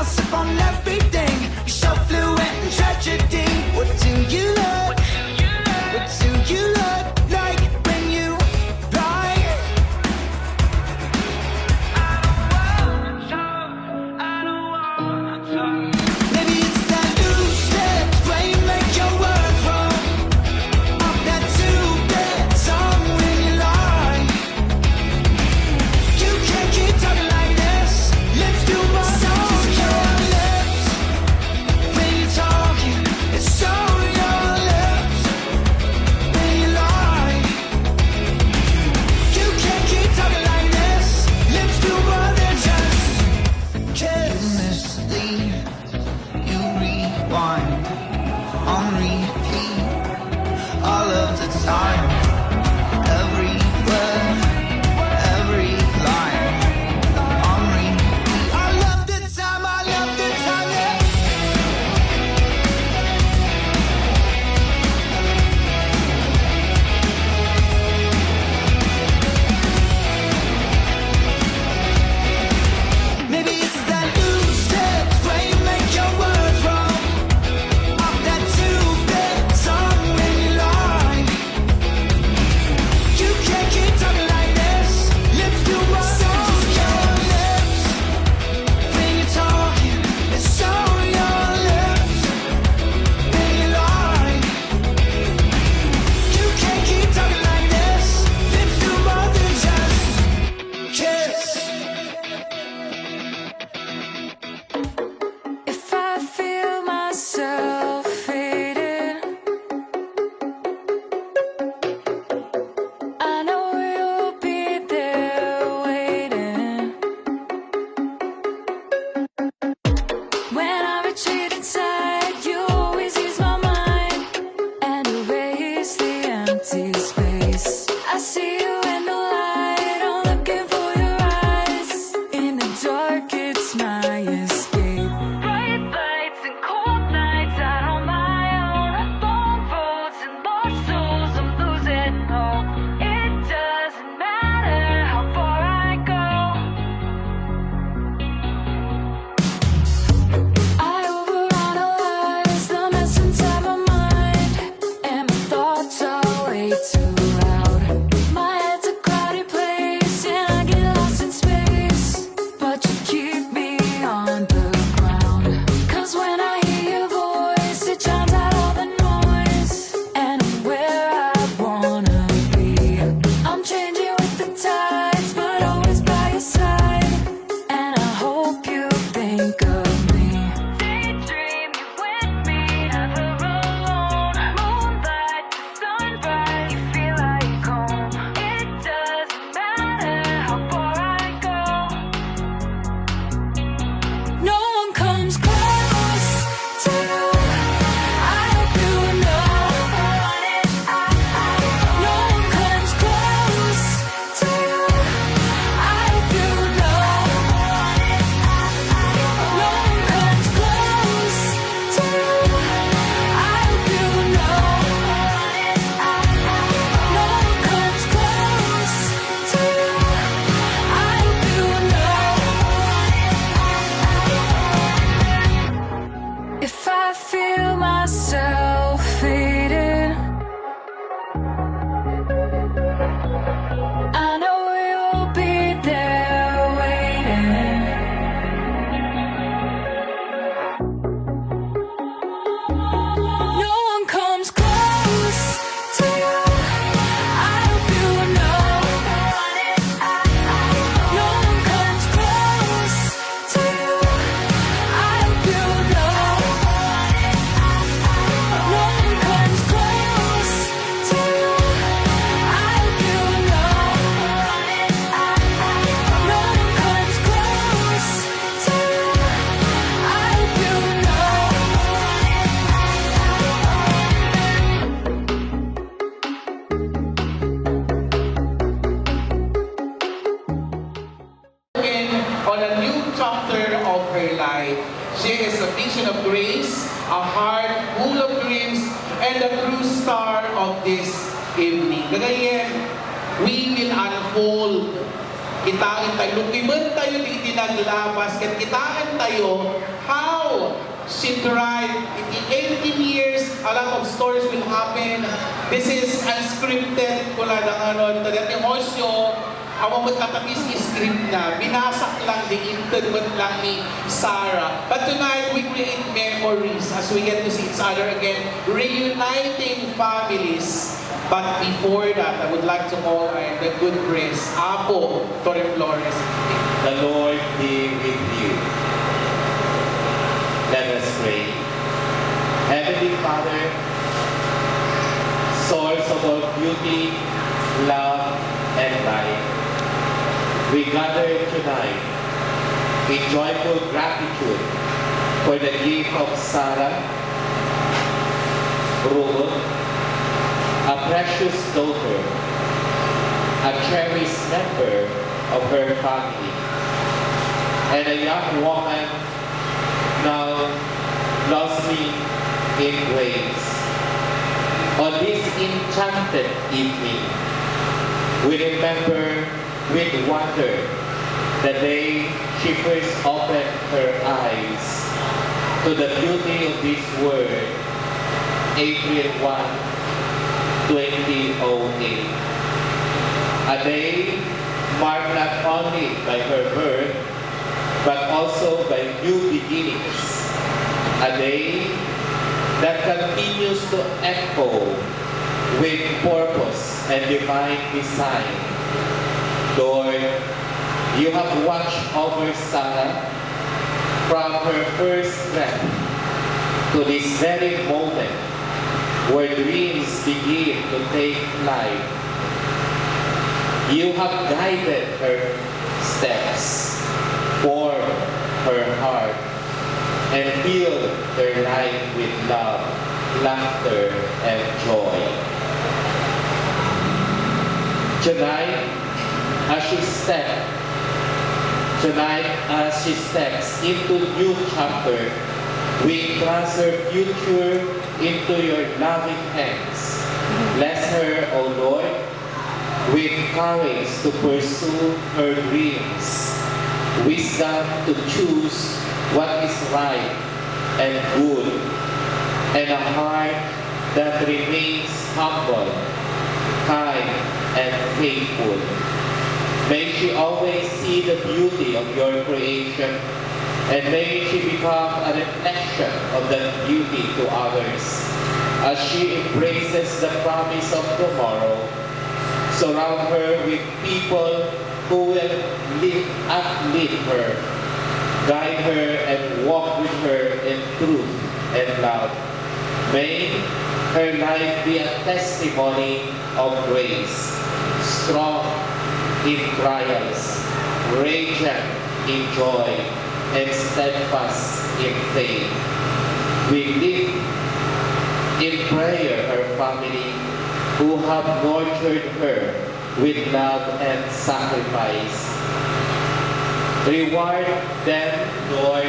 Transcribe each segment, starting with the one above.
gossip on everything. You're so fluent in tragedy. What do you look? What do you look like when you lie? Maybe it's that loose lips where you make your words wrong. Off that two-bit song when you lie. You can't keep talking like this. Lips do more than your lips. When you're talking, it's so your lips. When you lie, you can't keep talking like this. Lips do more than just kiss. You mislead, you rewind on repeat all of the time. Every word, every line on repeat. I love the time, yeah. Maybe it's that loose lips where you make your words wrong. Off that two-bit song when you lie. You can't keep talking like this. Lips do more than your lips. When you're talking, it's so your lips. When you lie, you can't keep talking like this. Lips do more than just kiss. If I feel myself fading, I know you'll be there waiting. When I retreat inside, you always ease my mind and erase the empty space. I see you in the light, I'm looking for your eyes. In the dark, it's my escape. Bright lights and cold nights out on my own. Long roads and lost souls, I'm losing hope. It doesn't matter how far I go. I overanalyze the mess inside my mind, and my thoughts are way too loud. My head's a crowded place, and I get lost in space, but you keep me on the ground. 'Cause when I hear your voice, it drowns out all the noise, and I'm where I wanna be. I'm changing with the tides, but always by your side, and I hope you think of me. Daydream you with me, never alone. Moonlight to sunrise, you feel like home. It doesn't matter how far I go. No one comes close to you. I hope you know. No one comes close to you. I hope you know. No one comes close to you. I hope you know. No one comes close to you. I hope you know. If I feel myself fading, I know you'll be there waiting. No one comes close to you. I hope you know. No one comes close to you. I hope you know. No one comes close to you. I hope you know. No one comes close to you. I hope you know. On a new chapter of her life. She is a vision of grace, a heart full of dreams, and the true star of this evening. Kagayan, we will unfold Kitaan tayo, lukiman tayo di naglabas, kat kitaan tayo how she tried. In the 18 years, a lot of stories will happen. This is unscripted, kula ng ano, tadat emosyo, awang magtatapis script na, binasak lang, di-interpret lang ni Sarah. But tonight, we create memories as we get to see each other again, reuniting families. But before that, I would like to call the good grace, Apo Torre Flores. The Lord be with you. Let us pray. Heavenly Father, source of all beauty, love, and life, we gather tonight in joyful gratitude for the gift of Sarah, Ruth, a precious daughter, a cherished member of her family, and a young woman now blossoming in grace. On this enchanted evening, we remember with wonder the day she first opened her eyes to the beauty of this world, April 1, 2008. A day marked not only by her birth, but also by new beginnings. A day that continues to echo with purpose and divine design. Lord, you have watched over Sarah from her first breath to this very moment where dreams begin to take flight. You have guided her steps, formed her heart, and filled her life with love, laughter, and joy. Tonight, as she steps into new chapter, we trust her future into your loving hands. Bless her, O Lord, with courage to pursue her dreams, wisdom to choose what is right and good, and a heart that remains humble, kind, and faithful. May she always see the beauty of your creation, and may she become a reflection of that beauty to others. As she embraces the promise of tomorrow, surround her with people who will uplift her, guide her, and walk with her in truth and love. May her life be a testimony of grace, strong in trials, radiant in joy, and steadfast in faith. We lift in prayer her family who have nurtured her with love and sacrifice. Reward them, Lord,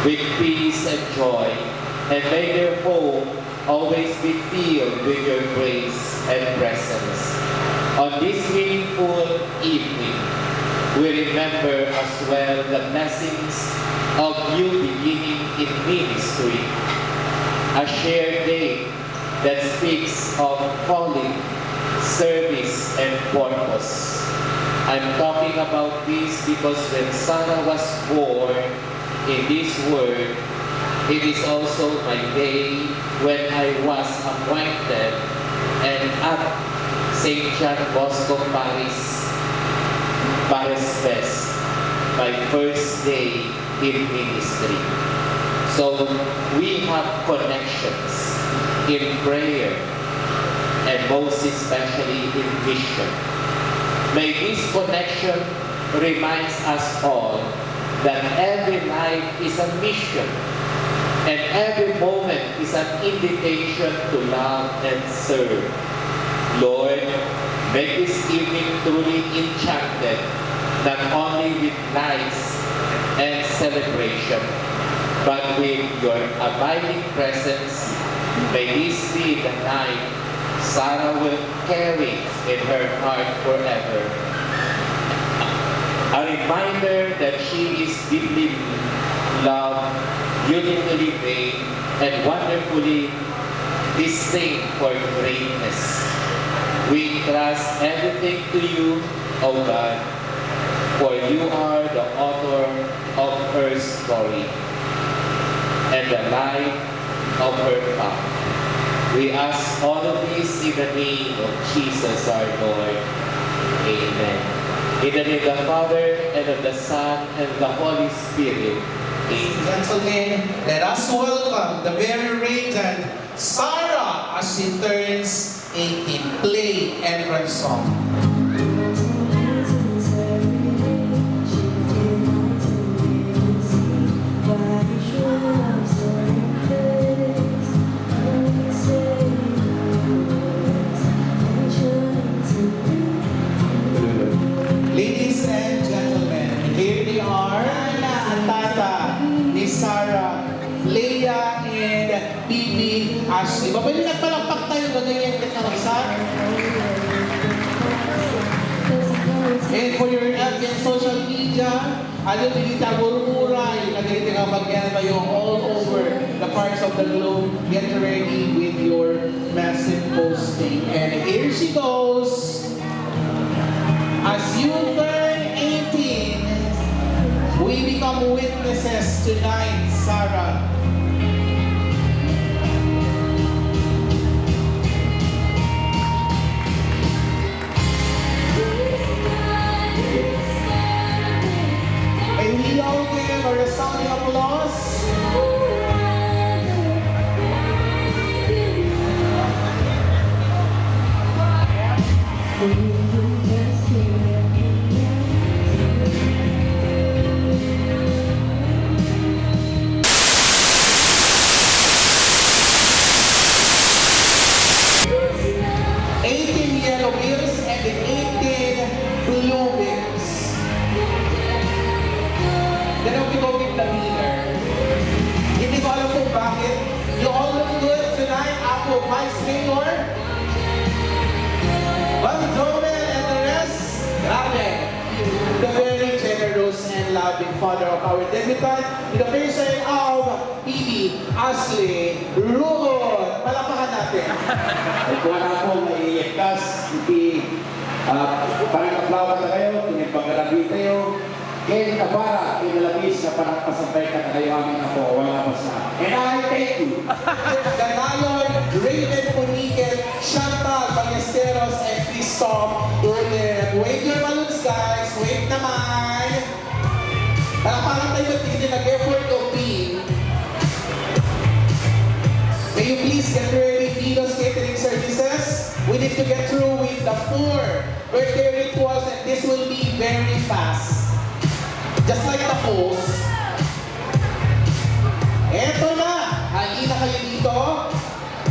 with peace and joy, and may their home always be filled with your grace and presence. On this meaningful evening, we remember as well the blessings of new beginning in ministry, a shared day that speaks of calling, service, and purpose. I'm talking about this because when Sarah was born in this world, it is also my day when I was appointed and at St. John Bosco Paris Fest, my first day in ministry. So we have connections in prayer and most especially in vision. May this connection reminds us all that every life is a mission and every moment is an invitation to love and serve. Lord, make this evening truly enchanted, not only with lights and celebration, but with your abiding presence. May this be the night Sarah will carry in her heart forever. A reminder that she is deeply loved, beautifully made, and wonderfully distinct for greatness. We trust everything to you, O God, for you are the author of her story and the light of her path. We ask all of this in the name of Jesus our Lord. Amen. In the name of the Father, and of the Son, and of the Holy Spirit. Amen. Gentlemen, let us welcome the very radiant Sarah as she turns 18. Play entrance song. Ladies and gentlemen, here they are, ang tata ni Sarah, Leia, and Bibi Ashley. Babalik na palakpak tayo, ganyan kita ng Sarah. And for your app in social media, alam nyo dito, murmura, yung nagiging nga magyan kayo all over the parts of the globe. Get ready with your massive posting. And here she goes. As you turn 18, we become witnesses tonight, Sarah. May we all give a resounding applause. Yellow wheels and the 18 blue wheels. Then we go with the leader. Hindi ko alam kung bakit. You all look good tonight. Ako, Vice Mayor, Ma'am Joel, and the rest. Grabe. The very generous and loving father of our debutant in the person of Bibi Ashley Rugon. Palapakan natin. Kung ako maiikas, hindi parang aplawan na kayo, pinipagalabi kayo, kaya kabara, kinalabis na parang pasabay ka na kayo amin ako, wala pa sa. And I thank you. Ganayon, Raven Punikel, Chantal Ballesteros, and Christoph Urlen. Wave your balloons, guys. Wave naman. Parang tayo hindi nag-effort of being. May you please get ready, Dino's Catering Services. We need to get through with the 4 birthday rituals, and this will be very fast. Just like the post. Eto na! Halina kayo dito.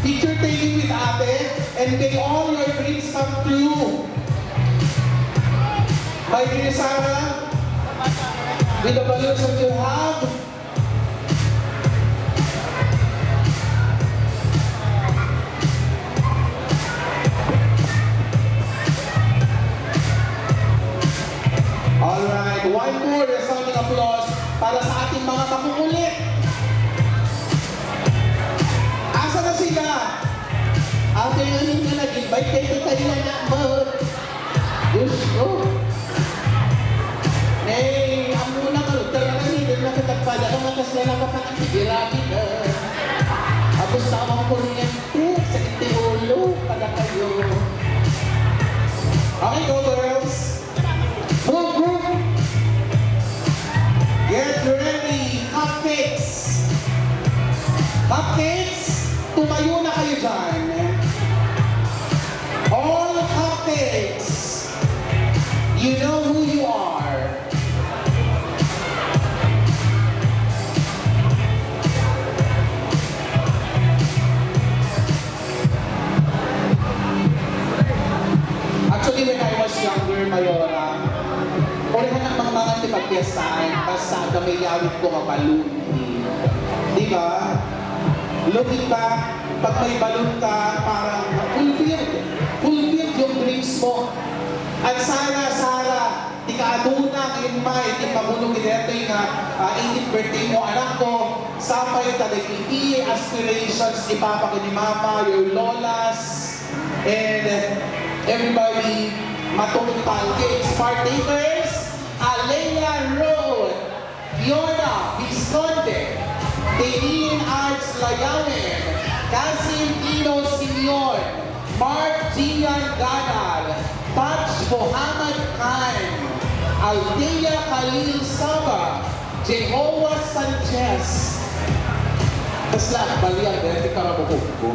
Picture taking with ate, and may all your dreams come true. My dear Sarah, with the balloons that you have, alright, one more resounding applause para sa ating mga makukulit. Asa na sila? Ate nga nyo nag-invite kayo tayo na mo. Gusto. Nay, ang muna ka, talaga nito na katagpada ka matas na lang kapag ang tigirami ka. Tapos sa amang kuryente, sa itiulo, pala kayo. Okay, go girls. Move, move. Get ready. Cupcakes. Cupcakes, tumayo na kayo dyan. All cupcakes. You know who you are. Actually, when I was younger, Mayora, orehan ng mga tipagpiestaan, basta may yawit ko mabalun. Di ba? Looking back, pag may balon ka, parang fulfill fulfilled yung dreams mo. At Sara, di ka aduna, in may, di pagulong gineto yung 18th birthday mo, anak ko, sapay tadagiti aspirations, ipapa ko ni mama, your lolas, and everybody, matungtang games, partakers, Alea Road, Fiona Visconde, Tenin Arts Layawen, Casim Tino Senior, Mark Gian Ganal, Taj Muhammad Khan, Aldea Khalil Saba, Jehovah Sanchez. Tapos lang, balian, dahil karabukog ko.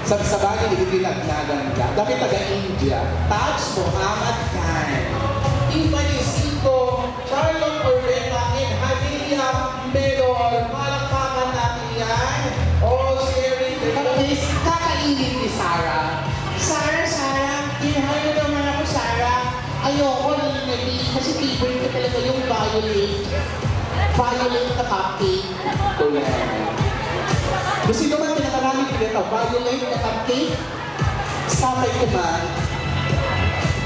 Sabsabagi, hindi pinagnagan ka. Dami taga-India, Taj Muhammad Khan. Tiffany Cinco, Charlotte Orveta, and Hadilia Melor. Malakpakan natin yan. All sharing. Miss, kakainin ni Sarah. Sarah, kinahayo naman ako, Sarah. Ayoko na nilagay kasi favorite ko talaga yung violet. Violet na cupcake. Gusto nyo man pinakarami dito, violet na cupcake, sabay ko man,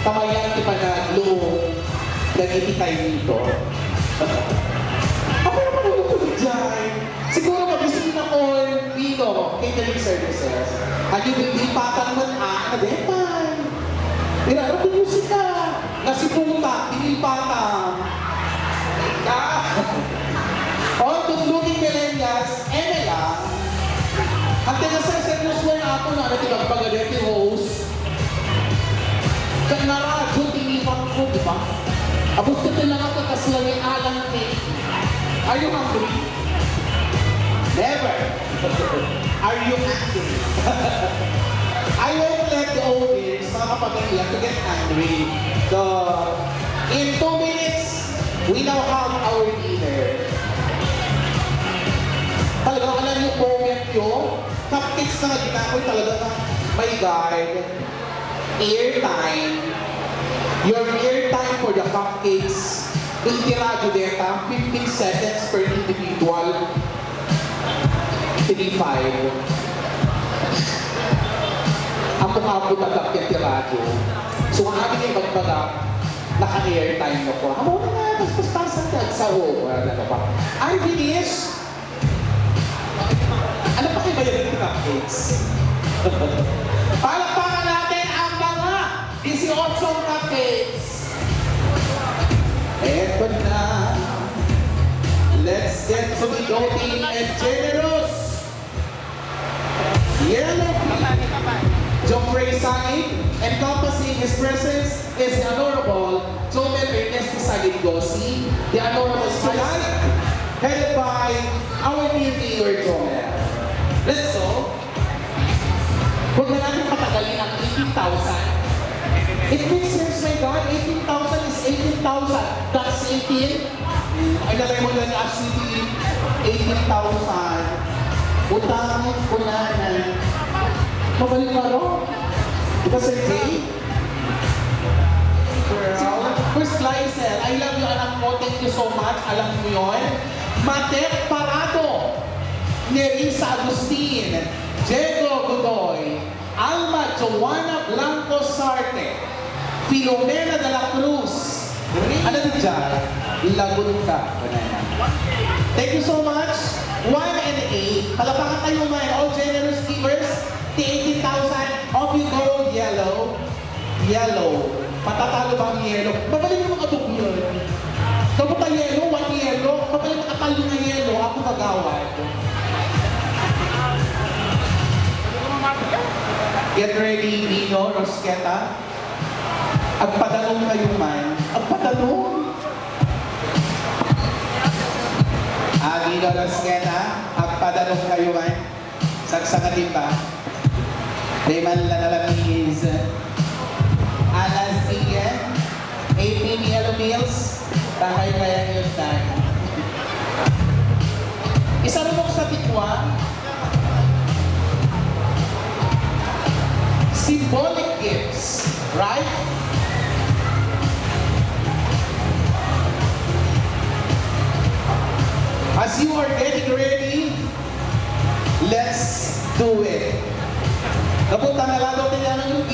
pamayan ki pa na loong nagiti tayo dito. Ako naman nagugulog dyan. Siguro mag-gusto na all Vino catering services. At yung hindi patang man na depan. Pinarap yung musika. Nasipunta, hindi patang. All tutulungin millennials, lang. At tinasasayos mo na ako na natin pag-agati host. Kaya na-radyo, tinipang ko, di ba? Abos ko lang ako, tas lang yung alang cake. Are you hungry? Never. Are you angry? I won't let the audience, mga kapag-iyak, to get angry. So, in 2 minutes, we now have our dinner. Talagang alam yung moment yun, cupcakes na ginagawa talaga na may guide, airtime, your airtime for the cupcakes, iltirado deta, 15 seconds per individual, 3-5. Ang mukha po tatap yung tirado. So, ang amin yung magbaga, naka-airtime mo ko. Amo na nga, mas pasang sa ho. Ano pa? I finish. Ano pa kayo ba yung cupcakes? Palakpakan natin ang mga 18 cupcakes. Eto na. Let's get to be doting and generous. Yellow Jomray Said, encompassing his presence is the Honorable Jomel Ernesto Said-Gosi, the Honorable Student, headed by our new Mayor Jomel. Let's go. Huwag na natin patagalin ang 18,000. It makes sense, my God. 18,000 is 18,000. That's 18. Ay, nalay mo na ni Ashley, 18,000. Utangin ko na na. Mabalik pa ro. Diba, Sir Jay? Girl. First Lysel, I love you, anak mo. Thank you so much. Alam mo yun. Matet Parado. Nerissa Agustin, Diego Godoy, Alma Joanna Blanco Sarte, Filomena de la Cruz, ano din dyan? Lagunta. Thank you so much. 1 and 8. Palapakan kayo man. All generous givers. The 18,000. Off you go. Yellow. Yellow. Patatalo ba ang yellow? Babalik mo mga dog yun. Kapag pa yellow, 1 yellow. Babalik mo katalo na yellow. Ako magawad. Get ready, Nino, Rosqueta. Agpadalong kayo man. Agpadalong. Nino, Rosqueta. Agpadalong kayo man. Sagsagatin ba? Deman na nalamiz. Alasiyan. 18 yellow meals. Takay kaya yun na. Isa mo sa tikwa. Symbolic gifts, right? As you are getting ready, let's do it. Napunta na lang daw tayo ng UP.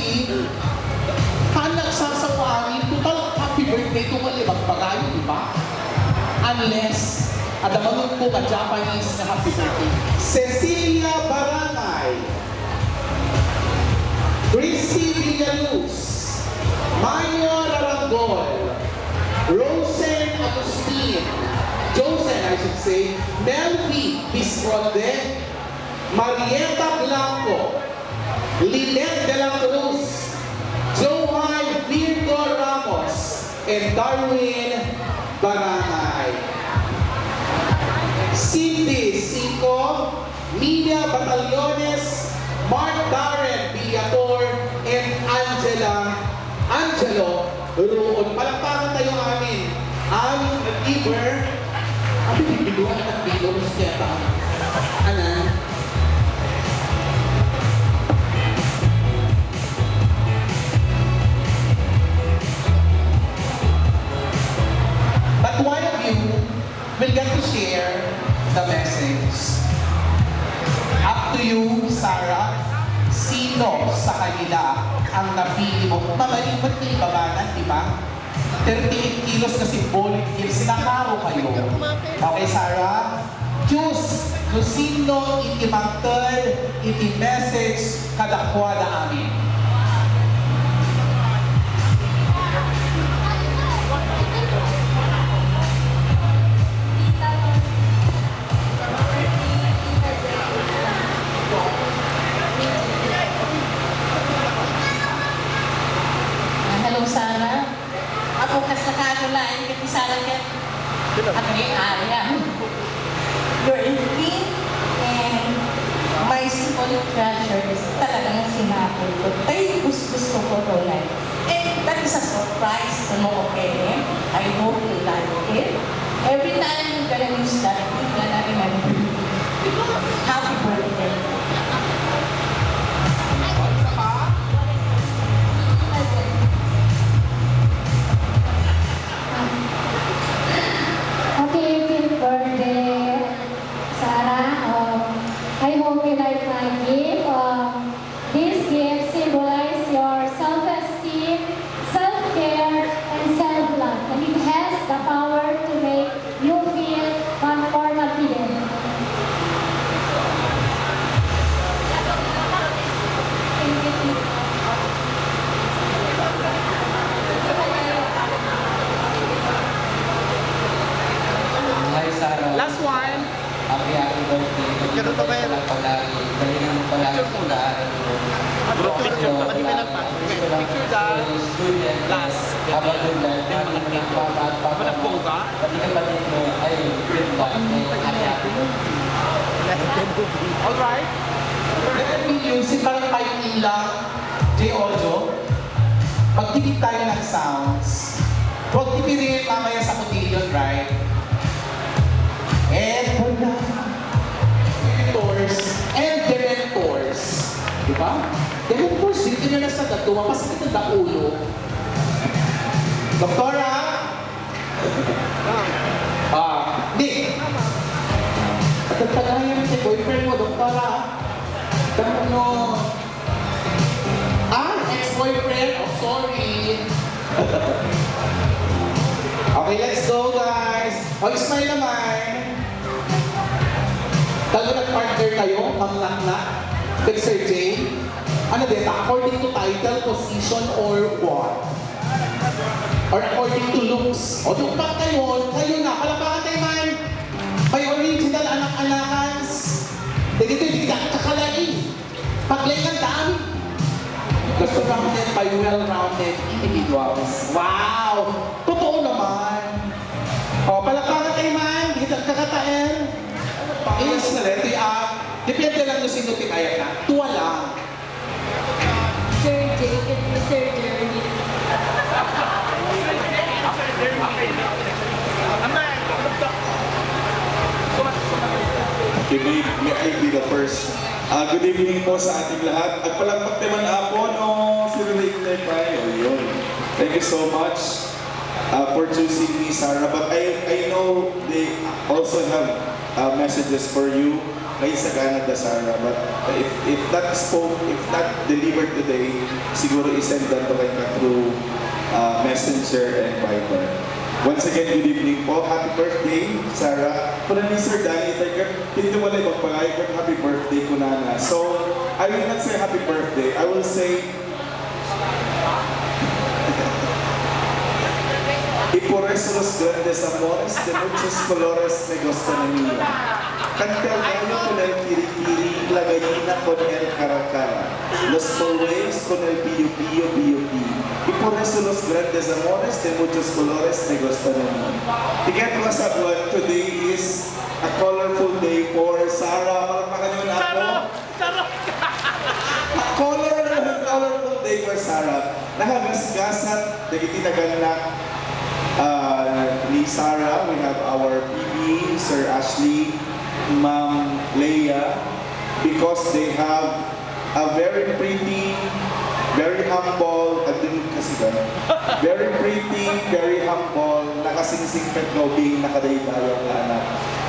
Hanak sasawangin. Total, happy birthday to malibag pagayo, di ba? Unless, adamangon ko ka Japanese na happy birthday. Cecilia Baranay. Christy Villaluz. Mayor Arangol. Rosen Agustin. Josen, I should say. Melvi Visconde. Marieta Blanco. Lynette de la Cruz. Johan Virgo Ramos. And Darwin Baranay. Cindy Cinco. Media Batallones. Mark Darren Villator. And Angelo Ruon. Palakpakan tayo amin. Ang nag-giver. Ang binibiluan ng bilos yata. Anan? But one of you will get to share the message. Up to you, Sarah. Sino sa kanila ang napili mo? Mamaling ba't kayo babanan, di ba? 38 kilos na symbolic gifts. Nakaro kayo. Okay, Sarah? Choose kung sino iti mangkad, iti message kadakwa na amin. Hello, Sarah. Ako kasakakulain ka ni Sarah kat at may area. You're in clean and my simple treasure is talagang sinabi ko. Tayo gusto ko to like. And that is a surprise to know, okay? I hope you like it. Every time you're gonna use that, you're gonna remember me. Happy birthday. Happy 18th birthday, Sarah. I hope you like my gift. This gift symbolizes your self-esteem, self-care, and self-love. And it has the power to make you feel confident. Hi Sarah. Last one. Happy birthday. Ganun pa ba yan? Palagi. Galingan mo palagi sa daan mo. Picture pa. Hindi na pa. Picture that. Student. Last. Habang doon lang, pati mo ng papa at papa mo. Pati kapatid mo ay good luck. Happy Alright. Let me music parang kayo ilang J. Ojo. Pagtipid tayo ng sounds. Huwag tipirin mamaya sa cotillion, right? And mentors and dementors. Diba? Dementors, dito nyo na sa datuwa. Mas ito na ulo. Doktora? Nick. Pagtagayan si boyfriend mo, doktora. Ano? Ex-boyfriend? Oh, sorry. Okay, let's go, guys. Smile naman. Talo nag-partner kayo, mamlak-lak. Kay Sir Jay. Ano din, according to title, position, or what? Or according to looks. O, yung back kayo na, palapakan tayo man. May original anak-anakans. Dito hindi ka kakalain. Paglay ng dami. Surrounded by well-rounded individuals. Wow! Totoo naman. O, palapakan tayo man. Hindi ka kakatain. Ilis na rin. Depende lang kung sino tinaya na. Tuwa lang. Sir Jake and Mr. Jeremy. Okay, may I be the first. Good evening po sa ating lahat. Agpalagpag naman po no si Relate tayo. Yun. Thank you so much for choosing me, Sarah. But I know they also have messages for you. may sagana da Sarah. But if not delivered today, siguro isend that to kay ka through Messenger and Viber. Once again, good evening po. Happy birthday, Sarah. Kuna ni Sir Danny, hindi wala magpalay ko happy birthday ko na. So, I will not say happy birthday. I will say y por eso los grandes amores de muchos colores me gustan a mí. Canta el gallo con el kirikiri, la gallina con el caracara, los polluelos con el piu piu piu piu. Y por eso los grandes amores de muchos colores me gustan a mí. To get what's up, today is a colorful day for Sarah. Palakpakan yun ako. A colorful day for Sarah. Nakagasgasan, nagitinagan na ni Sarah. We have our PB, Sir Ashley, Ma'am Leia, because they have a very pretty, very humble, very pretty, very humble, nakasingsing kaglobing, nakadaydayang na anak.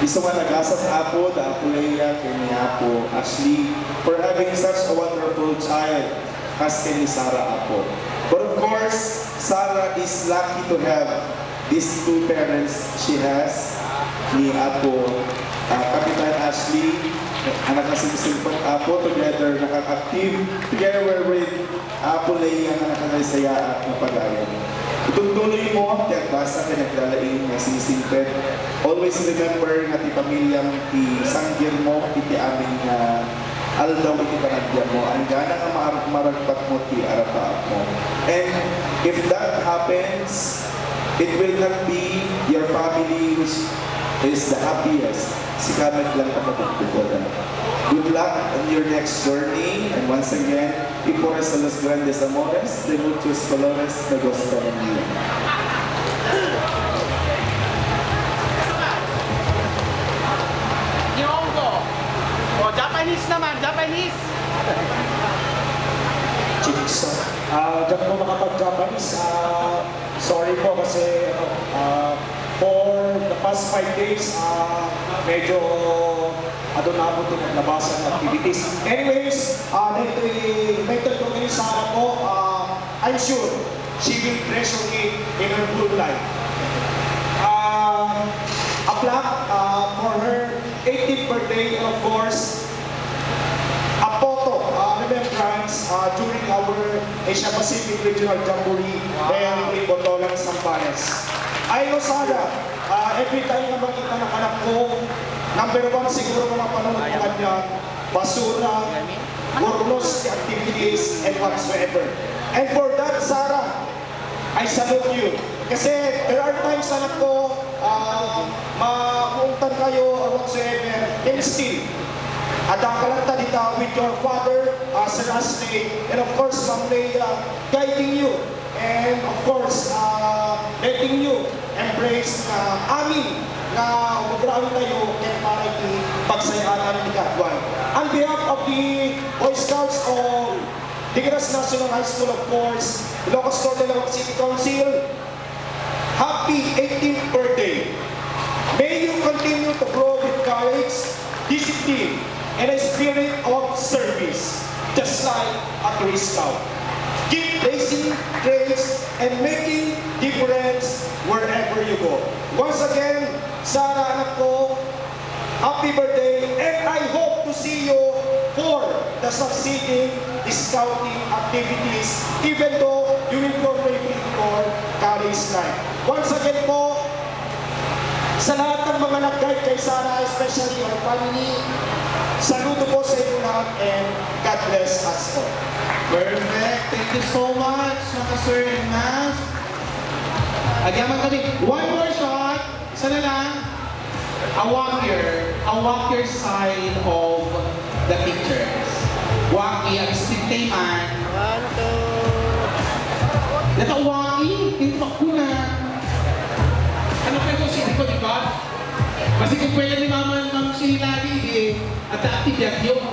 Gusto nga nagasas Apo, the Apo Leia, kay ni Apo Ashley, for having such a wonderful child as kay ni Sarah Apo. But of course, Sarah is lucky to have these two parents she has, ni Apo Kapitan Ashley, anak na sinisipon Apo, together nakaka-active, together with Apo Leia, anak na saya at napagayan. Itutuloy mo, tiyak basa ka nagdalaing na sinisimpet. Always remember nga ti pamilyang ti sanggir mo, iti aming aldaw iti panagyan mo. Ang gana nga maragpat mo ti arapaap mo. And if that happens, it will not be your family which is the happiest. Si Kamet lang kapatid. Good luck on your next journey. And once again, y por eso los grandes amores de muchos colores me gustan a mí. Nihongo. O, Japanese naman, Japanese. Chicks. Diyan po makapag-Japanese. Sorry po kasi for the past 5 days, medyo na po itong naglabasan ng activities. Anyways, mental ko ngayon sa Sarah po, I'm sure she will treasure it in her full life. A plaque for her 18th birthday, and of course, a photo, remembrance during our Asia Pacific Regional Jamboree held in Botolan, Zambales. I know, Sarah, every time na makita ng anak ko, number 1 siguro mga panunod ko kanya, basura, burnos, activities, and whatsoever. And for that, Sarah, I salute you. Kasi there are times anak ko, mauntan kayo or whatsoever, and still, adakalanta dita with your father, Sir Ashley, and of course, Ma'am Leia, guiding you, and of course, letting you embrace amin na magrawi kayo and para pagsayaan ni Katwan. On behalf of the Boy Scouts of Digras National High School, of course, Ilocos Norte City Council, happy 18th birthday. May you continue to grow with courage, discipline, and a spirit of service, just like a Boy Scout. Keep blazing trails and making difference wherever you go. Once again, Sarah, anak ko, happy birthday, and I hope to see you for the succeeding scouting activities, even though you will go maybe for college life. Once again po, sa lahat ng mga nag-guide kay Sarah, especially your family, saludo po sa inyo lahat, and God bless us all. Perfect. Thank you so much, mga sir and ma'am. Agyaman kami. One more shot. Isa na lang. A walk your side of the pictures. Waki, ang split man. Waki, hindi makuna. Ano kayo si Rico, di ba? Kasi kung pwede ni Mama si Lali, at aktibyat yung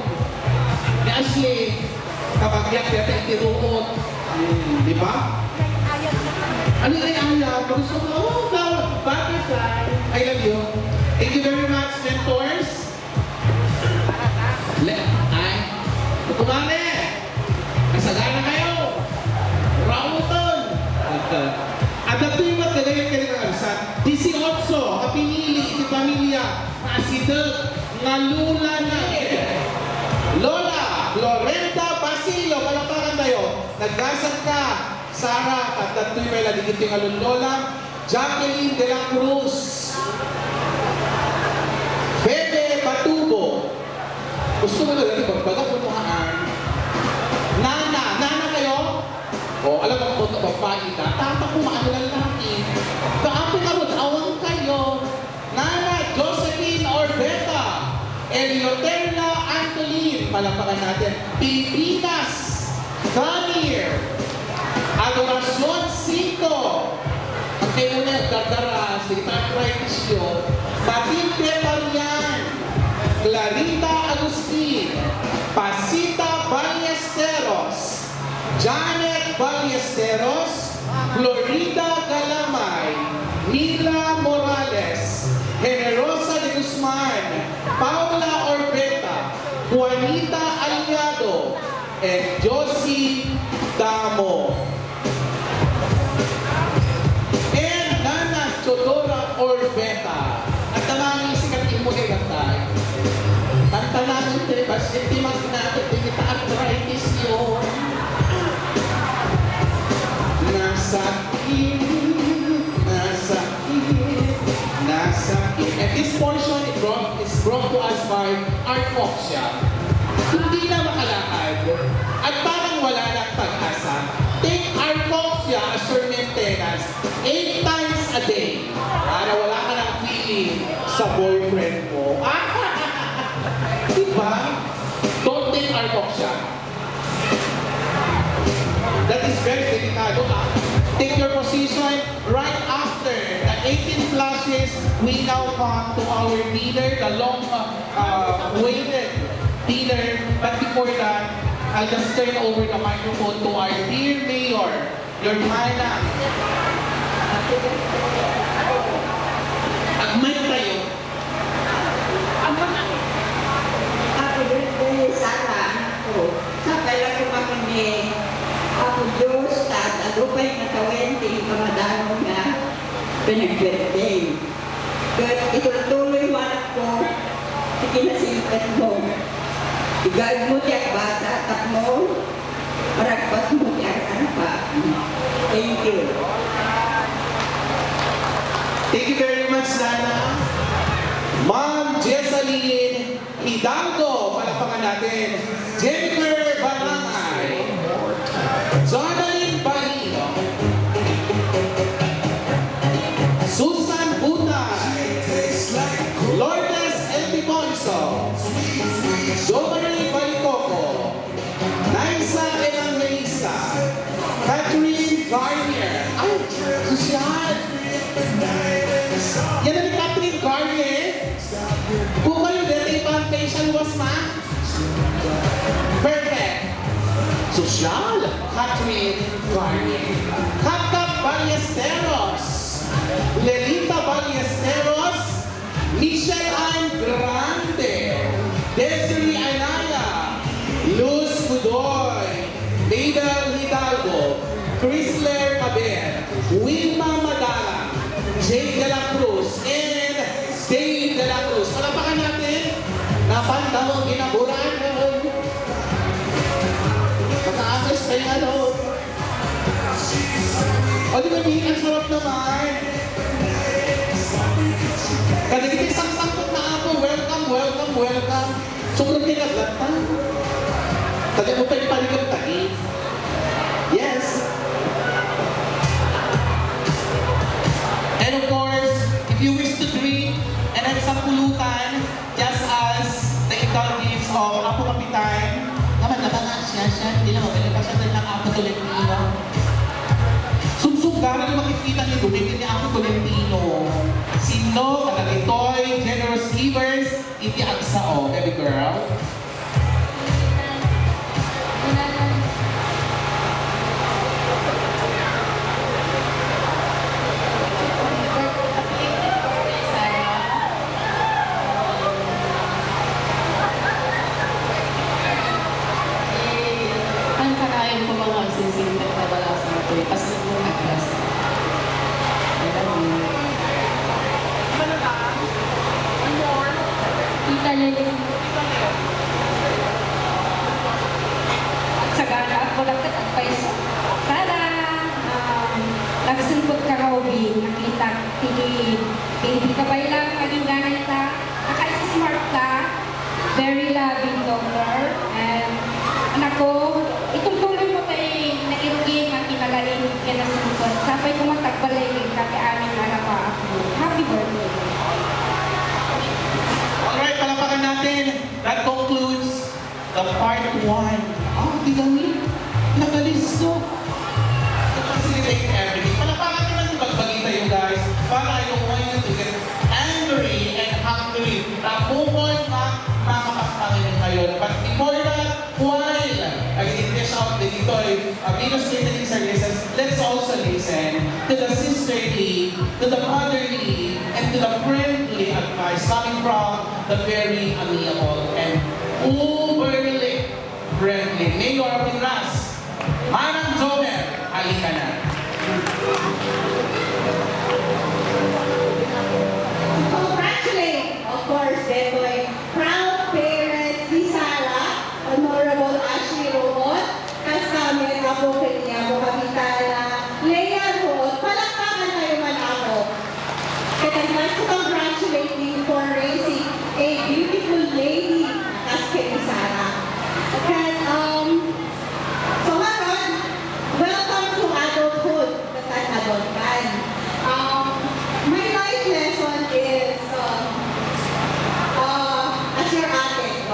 ni Ashley, kapag yak yata itiruot. Di ba? Ano ay ayaw? Gusto ko, oh, flower, butterfly. I love you. Thank you very much, mentors. pamilya na asidel nga lula na Lola Florenta Basilio, palakpakan tayo. Nagkasat ka, Sarah, at dato'y may laligit yung alun Lola, Jacqueline de la Cruz, Bebe Batubo. Gusto mo na lang, pagbaga punuhaan. Nana kayo? O, alam mo kung babae ka, tata kumaano lang laki. Kaapin ka ron, awang kayo. Nana Josephine Orbeta, Elioterla Antolin, palakpakan natin. Pilipinas, Ganir, Adoracion 5, ang kayo na Gagara, si Arthritis yun, Matilde Parian, Clarita Agustin, Pasita Ballesteros, Janet Ballesteros, Florida Galamay, Mila Morales, Generosa de Guzman, Paula Orbeta, Juanita Aliado, and Josie Damo. And Nana Chodora Orbeta. At tamang sikat mo kay Gatay. Kanta namin ba, hindi magnatin, hindi kita arthritis yun. Nasakit, nasakit, nasakit. And this portion is brought to us by Art Moksha. Hindi na makalakad at parang wala ng pag-asa. Take Art Moksha as your maintenance 8 times a day para wala ka ng feeling sa boyfriend mo. Diba? Don't take Art Moksha. That is very delicado. Take your position right after the 18 flashes. We now come to our leader, the long-waited leader. But before that, I'll just turn over the microphone to our dear Mayor, your Mana. Agmay tayo. Happy birthday, Sarah. Sa kailan ko kami ako Diyos at alupay na kawente pamadano nga pinag-birthday. Kaya ituloy wanak ko, ikinasimpat mo. Igad mo tiyang basa at mo, maragpat mo tiyang anak. Thank you. Thank you very much, Nana. Ma'am Jessalyn Hidalgo, palakpakan natin. Jennifer Barangay. Jonalyn Barino. Susan Butay. Lourdes Elpiconso. Dominic Balicoco. Naisa Evangelista. Catherine Garnier. Ay, Susan. Yan ang Catherine Garnier. Kung kayo dito ibang facial wash, ma? Perfect. Social, Catherine Garnier. Kapkap Ballesteros. Lelita Ballesteros. Michelle Ann Grande. Desiree Anaya. Luz Budoy. Mabel Hidalgo. Chrysler Caber. Wilma Madala. Jake de la Cruz. And Dave de la Cruz. Palapakan natin. Napantawang ginaburan. Makaakos pa yung ano. O di ba, ang sarap naman. Kadagiti sang-sangkot na ako. Welcome, welcome, welcome. Sobrang kinagatan. Taga mo pa yung paligam tayo. Yes. And of course, if you wish to drink and have some pulutan, just as the ikaw gives of Apo Kapitan, naman nga siya, hindi lang magaling pa siya ng Apo Tolentino. Sumsugaran yung makikita niyo, dumigil niya Apo Tolentino. Sino, kalagitoy, generous givers, hindi agsao, baby girl. Ang kakain ko mga sisingkat na wala sa ito. Kasi mo agras. hindi ka ba ilang maging ganita? Naka-smart ka, very loving daughter, and anak ko, itutuloy mo kay nairugin ang kinalain kaya nasungkot. Sabay ko matagbalay ka kay aming anak ko ako. Happy birthday. Alright, palapakan natin. That concludes the part 1. Oh, tignan nakalisto. Facilitate everything. Palapakan naman yung bagbagita yung guys. Para I don't want you to get angry and hungry. Na moment na makakapangin kayo. But before that, while nag-i-dish out dito ay Venus Catering Services, let's also listen to the sisterly, to the motherly, and to the friendly advice coming from the very amiable and uberly friendly Mayor of Pinas, Manang Jomer, halika na. Congratulate, of course, Dedoy. Proud parents ni Sarah, Honorable Ashley Rohot, kasama ako kanya mo Kapitana Leia Rohot. Palakpakan kayo man ako. And I'd like to congratulate you for raising a beautiful lady as kay Sarah. And, so ngayon, welcome to adulthood. That's adult man. My life lesson is, as your ate,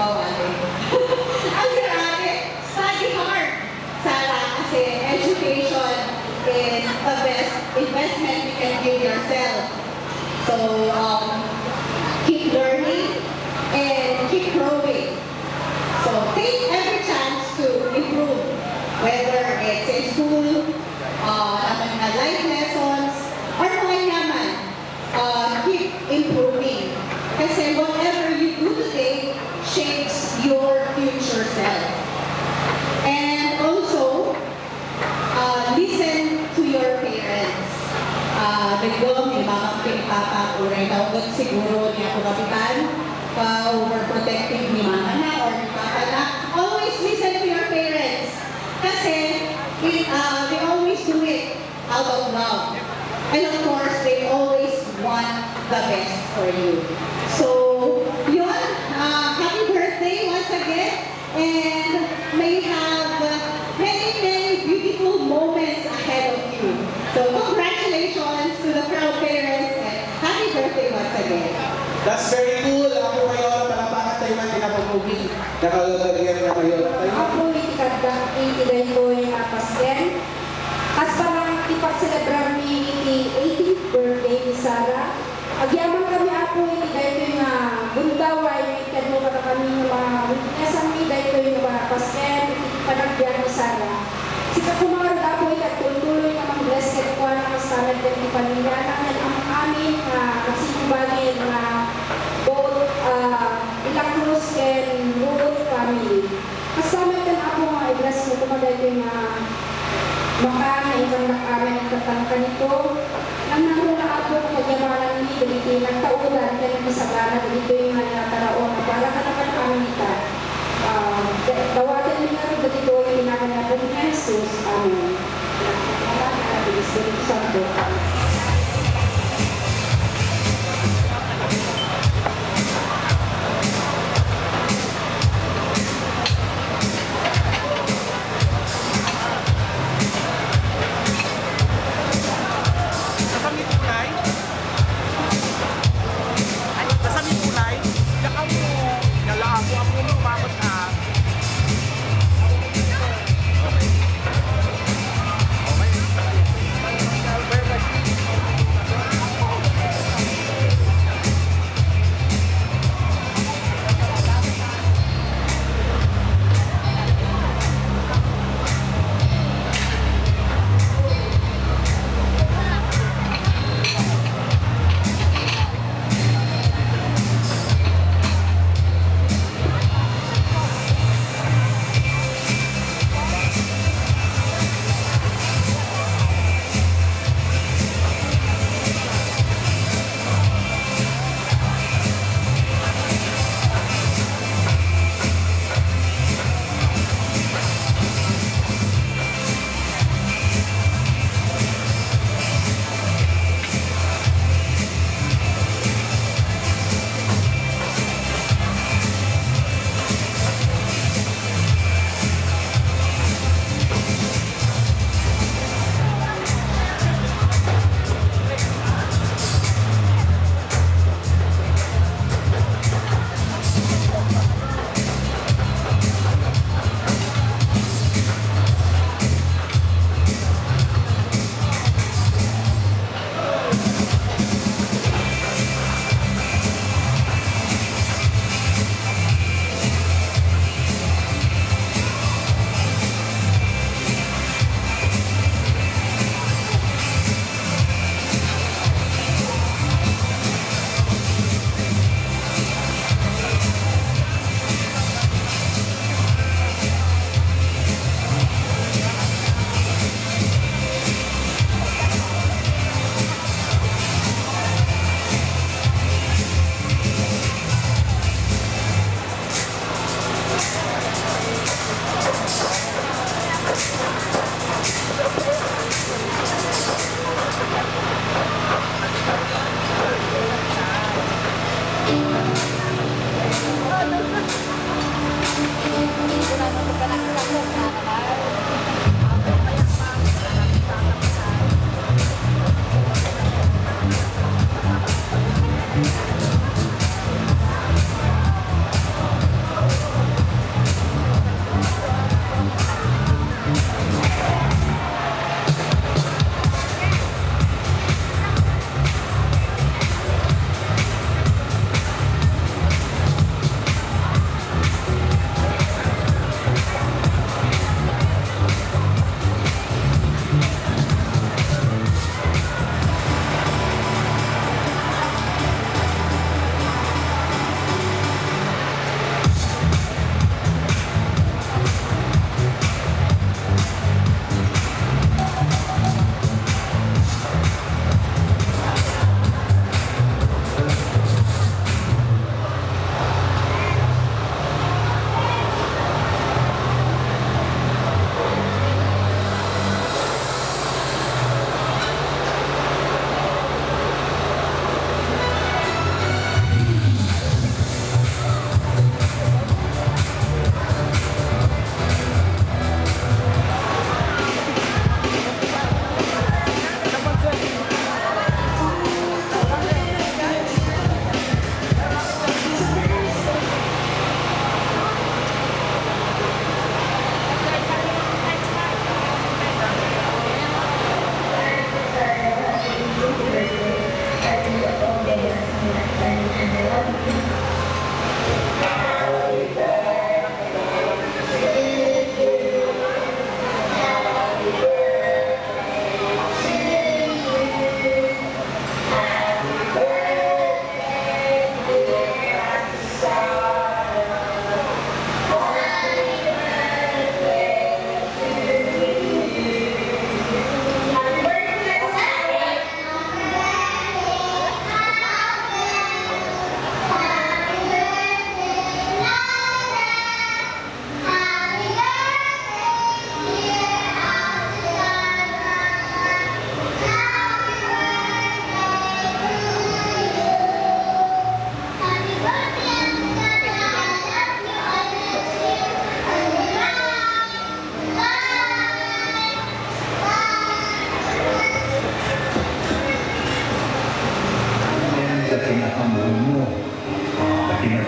as your ate, study hard, Sarah, kasi education is the best investment you can give yourself. So, keep learning and keep growing. So, take every chance to improve, whether it's in school, mga life lessons, or mga yaman, keep improving. Kasi whatever you do today shapes your future self. And also, listen to your parents. Nagdong, ni mama kay papa, uray daw ko siguro niya ako kapitan, overprotective ni mama na or ni papa na. Always listen to your parents. Kasi they always do it out of love. And of course, they always want the best for you. So, yun, happy birthday once again. And may have many, many beautiful moments ahead of you. So, congratulations to the proud parents and happy birthday once again. That's very cool. Ako kayo, palapakan tayo man pinapag-movie. Nakalagyan na kayo. Ako itikagdak itigay ko yung apasken. As parang ipag-celebrar ni 18th birthday ni Sarah. Agyaman kami ako itigay ko yung bundaway, ikadmo ka kami yung mga witnessan ni itigay ko yung mga apasken, ipanagbiyan ni Sarah. Sika kumarag ako ikatuloy na mang-bless kaya ko na masanad ng ipanilyanan ng ang amin na nagsikubalin na both Ilang Cruz and Rural family. Kasama kan ako mga i-bless mo kumagay ko na baka na ibang nakaman ang katangka nito. Nang nanuna ako magyamanan ni dito nagtaulan kaya nagkasagana dito yung nataraon na para ka nakakamanita. Dawagan niyo na rin dito yung inakanapon ni Jesus. Amen. Perfect.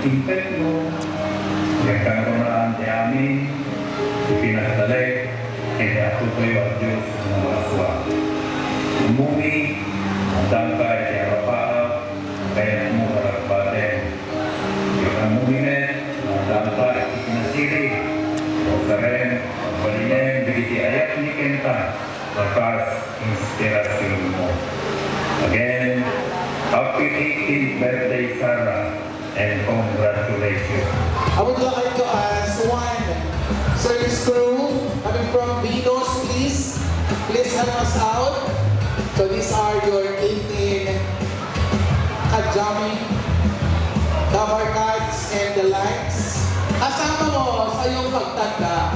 Impet mo, nagkaroon di amin, ipinagdalay, kaya ako kayo at Diyos ng mga aswa. Umumi, ang tangkay, kaya rapaap, kaya mo harapbatin. Yung ang muminet, ang tangkay, ikinasiri, o sa rin, ang balinen, bigiti ayat ni Kenta, lakas, inspirasyon mo. Again, happy 18th birthday, Sarah. And congratulations. I would like to ask one service crew coming from Vinos, please. Please help us out. So these are your 18 kajami, cover cards, and the likes. Kasama mo sa iyong pagtanda.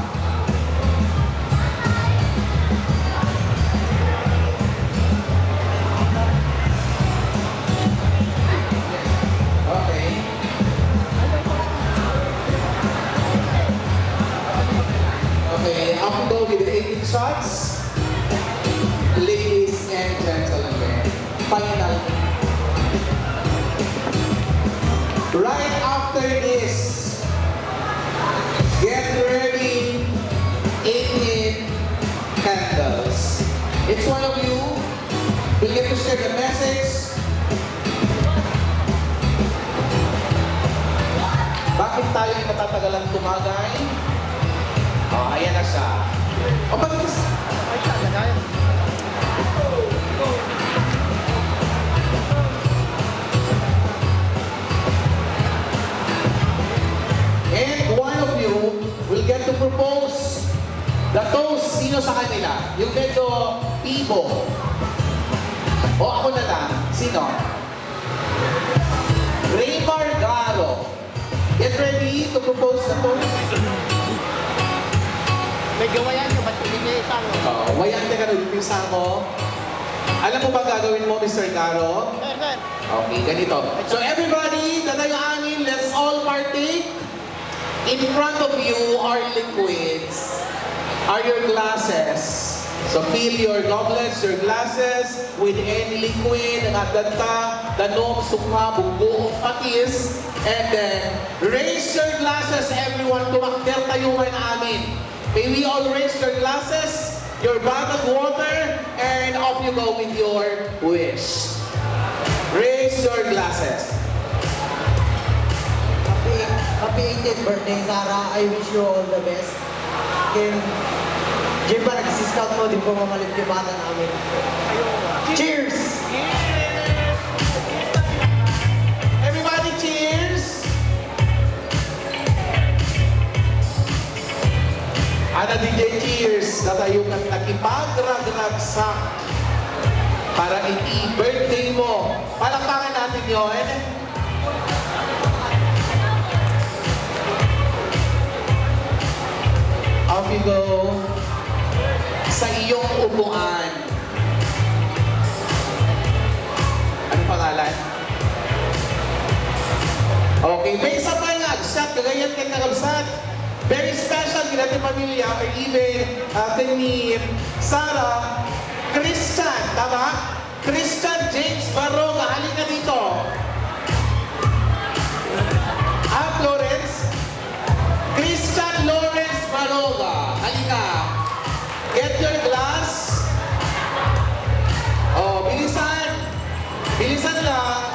Okay. Okay, up and go with the 18 shots. Ladies and gentlemen, final. Right after this, get ready 18 candles. Each one of you will get to share the message. Bakit tayo natatagalan tumagay? Oh, ayan na siya. O, bakit? Ay, siya, lagay. And one of you will get to propose the toast. Sino sa kanila? Yung medyo pibo. O, ako na lang. Sino? Raymar Garo. Get ready to propose the toast. Medyo wayan ko, ba't hindi isa mo? Wayan ka na umpisa mo. Alam mo ba gagawin mo, Mr. Garo? Okay, ganito. So everybody, dadayanin, let's all partake In front of you are liquids, are your glasses. So fill your goblets, your glasses with any liquid, nadanta, danom, sukma, bugbuong patis, and then raise your glasses, everyone, tumakder tayo man amin. May we all raise your glasses, your bag of water, and off you go with your wish. Raise your glasses. Happy 18th birthday, Sarah. I wish you all the best. Jim pa, nag-scout mo, di po mamalit yung bata namin. Cheers! Everybody cheers! Ana DJ cheers na tayo kang nakipagrag-ragsak para i-birthday mo. Palakpakan natin yun. Off you go sa iyong upuan. Ano pangalan? Okay, may isa pa nga, Agsat, kagayan kay Kakabsat. Very special, kinating pamilya, or even ni Sarah, Christian, tama? Christian James Baroga, halika dito. Florence? Christian Lawrence Baroga, halika. Get your glass. Oh, bilisan. Bilisan lang.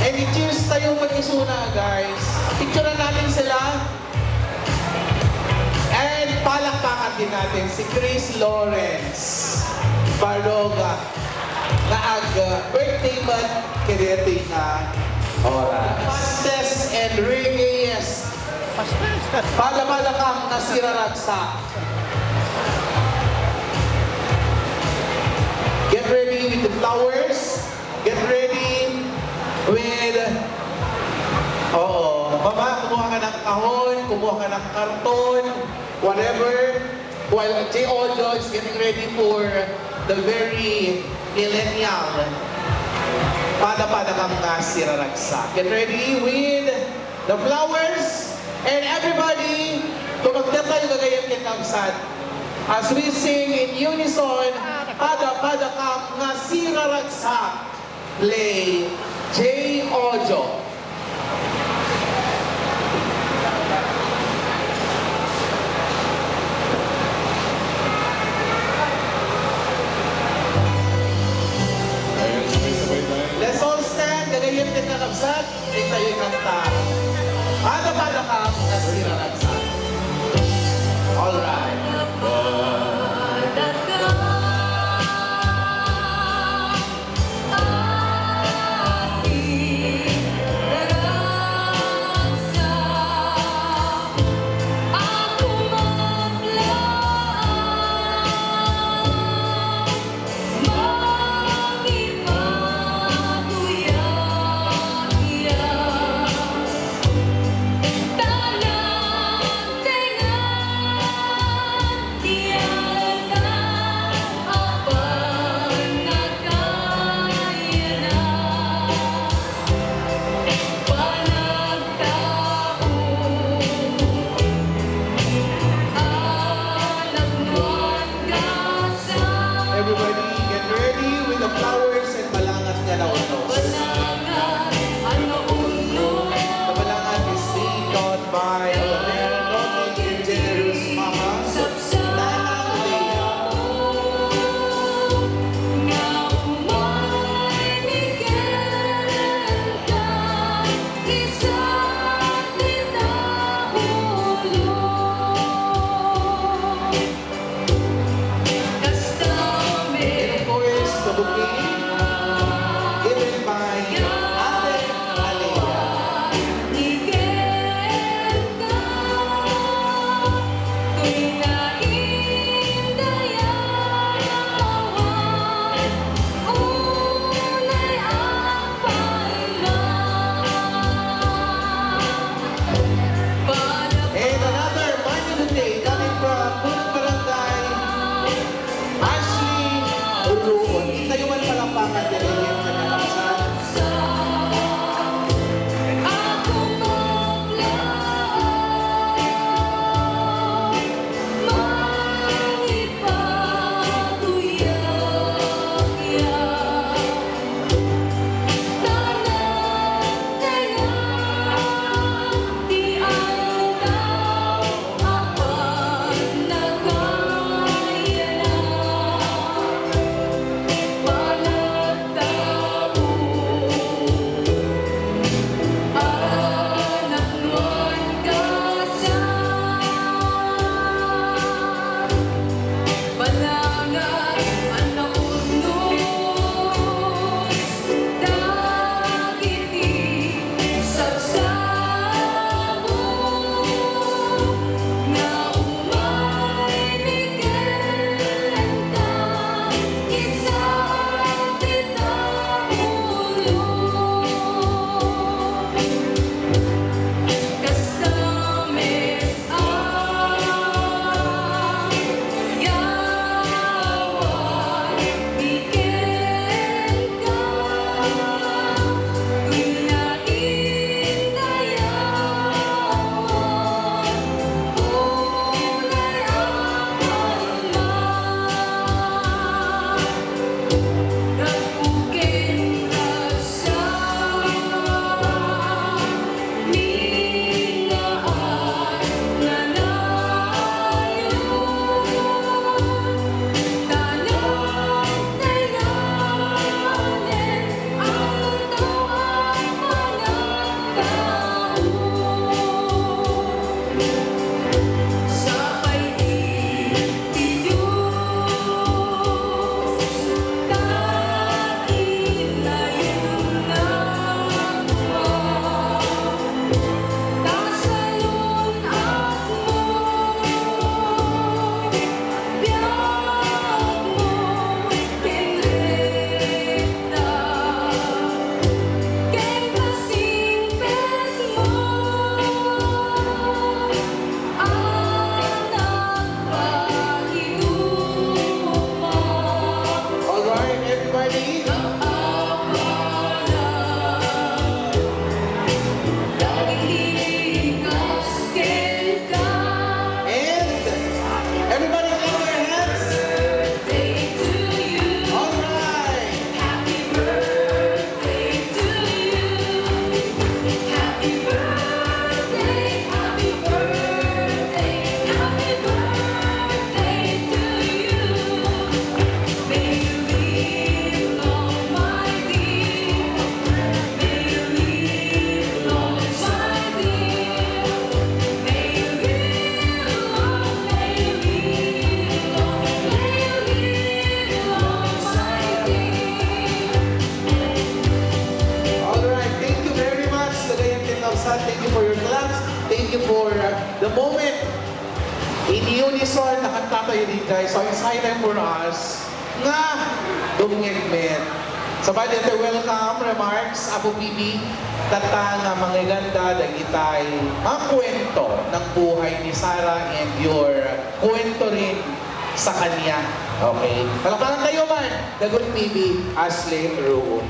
And cheers tayo mag-isuna, guys. Picturean natin sila. And palakpakan din natin si Chris Lawrence Baroga na birthday man kinetic na oras. Pastes and Reyes. Pada-pada kang nasiraragsak. Get ready with the flowers. Get ready with... Mama, kumuha ka ng kahon, kumuha ka ng karton, whatever. While J. Ojo is getting ready for the very millennial. Pada-pada kang nasiraragsak. Get ready with the flowers. And everybody, tumagda tayo gagayang kitangsan. As we sing in unison, pada-pada kang nasiraragsak. Play J. Ojo. Let's all stand, gagayang kitangsan. Ay tayo'y kanta. Pada-pada kang nasiraragsak. All right. Tanang tenga Crystal, thank you for your claps. Thank you for the moment. In unison, nakanta tayo din guys. So excited for us nga dumngegmet. Sabay dito, welcome remarks, Apo Bibi. Tata nga mga ganda, dagitay ang kwento ng buhay ni Sarah and your kwento rin sa kanya. Okay? Palakpakan kayo man, Dagon Bibi, Ashley Roon.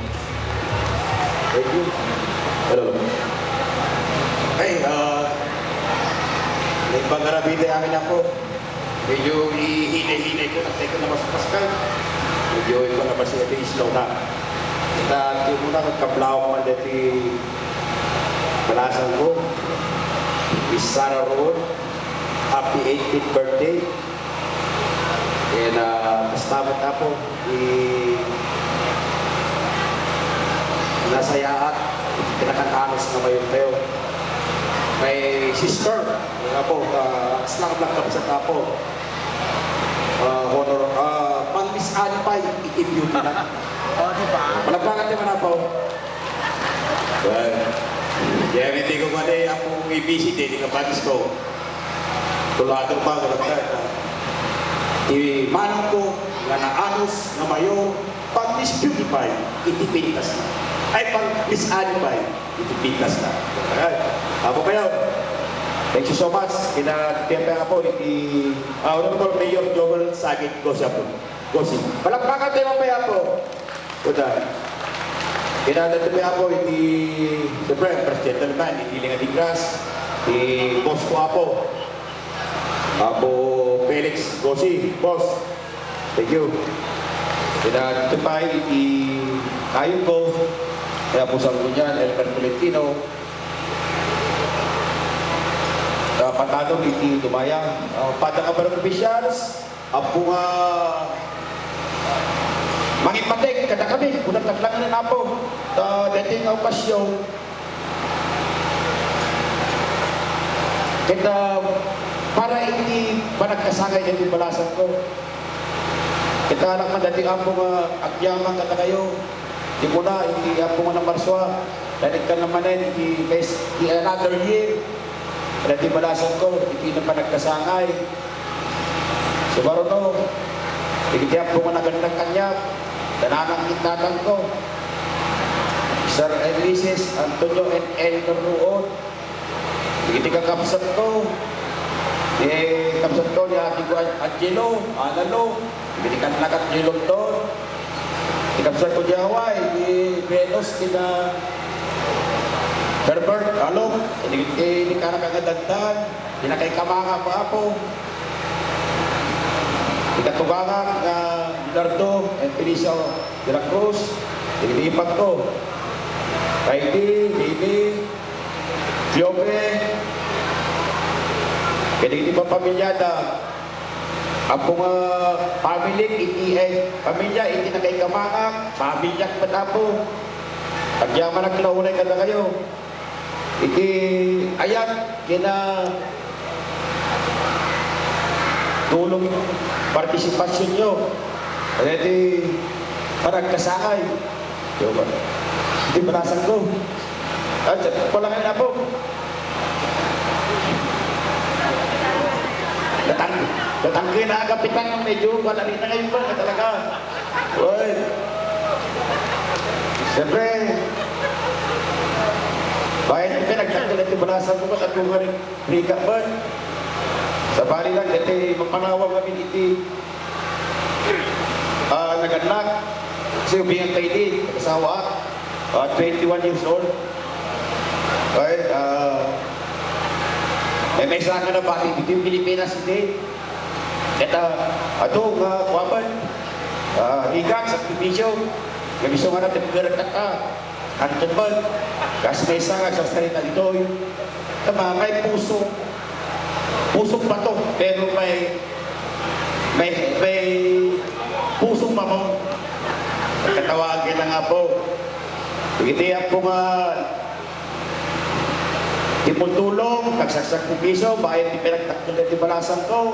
Thank you. Hello. Hey, nagpag-arabide amin ako. Medyo ihinay-hinay ko, natay ko na mas Pascal. Medyo ito na ba siya ito slow na. Kita ito muna nagkablaw man dito palasan ko. Miss Sarah Roon, happy 18th birthday. And pastamot ako, nasaya at pinakatanos na mayon tayo. May sister, nga po, slang lang kami sa tapo. Honor, pang Miss Anipay, i-beauty na. O, di ba? Malagpakan naman na po. Well, kaya hindi ko mali akong i-visit, hindi ka pagis ko. Tuladong pa, malagpakan. Manong ko, nga na-anos, na mayo, pang Miss Beautify, itipintas na. Ay, pang Miss Anipay, itipintas na. Ako kayo. Thank you so much. Kinatiyempe ako, Honorable Mayor Joel Sagit Gosi. Palakpakan tayo mamaya po. Kuda. Kinatiyempe ako, siyempre, President naman, Linga de Gras, Boss ko Apo Felix Gosi. Boss, thank you. Kinatiyempe, kayo ko, kaya po sa Lunyan, Elmer Tolentino, Patado, hindi tumayang. Padang Abarang Officials, po nga mangipatek, kada kami, unang naglangan na po. Dating nga okasyon, kita para hindi panagkasangay na yung balasan ko. Kita anak man dating po nga agyaman kada kayo. Di mo na, hindi po nga na Marswa. Dating ka naman na, hindi another year. Dati balasan ko, hindi na pa nagkasangay. So barono, ikitiyak po nga nagandang kanya, dananang kitnatan ko. Sir and Mrs. Antonio and Elmer Ruon. Ikitika kapsat ko. Kapsat ko ni ati ko Angelo, Analo. Ikitikan nakat Angelo doon. Ikapsat ko di Hawaii, di Venus, di na Herbert, alo, hindi ka nakagandandan, hindi na kay kamanga pa po. Ikatugangan na Lardo and Felicia de la Cruz, iniipag ko. Kaiti, Bibi, Fiobre, kaya hindi pa pamilyada. Ang mga pamilya, hindi na kay kamanga, pamilya pa po. Pagyaman ang kinaunay ka na kayo. Ayan, tulong partisipasyon nyo. Kasi parang kasakay. Hindi balasan ko. At palangin na po. Natangki na kapitan ng medyo palangin na ngayon ba talaga. Uy. Siyempre, bayan yung pinagkakil at balasan ko at kung rin rika ba? Sa bali lang, dati mapanawag kami iti naganak. Kasi ubingan kayo din, kasawa, 21 years old. Right, may isa ka na bati dito yung Pilipinas hindi. Ito, kuwaban, higak sa Pipisyo. Gabiso nga natin, pagkarat ka. Kanton ba? Kasi may isa nga sa salita dito. Tama, may pusong pa to. Pero may pusong mamong. Katawagin na nga po. Pagkitiyak po nga tipultulong, tagsaksak ng piso, bayan di pinagtakil at ibalasan ko.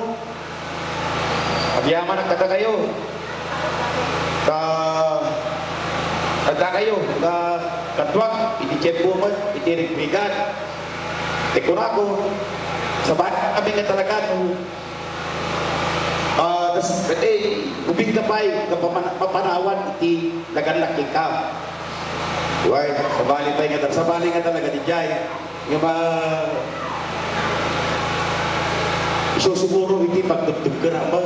Pagyaman ang kata kayo. Kata kayo, katwag, iti-check po mo, iti-rigbigan. Kung ako, sa bahay kami nga talaga, no, ubing kapay, kapanawan, iti lagan-laki ka. Why? Sa bali nga talaga di Jai. Yung isusuguro iti pagdugdug ka na ba,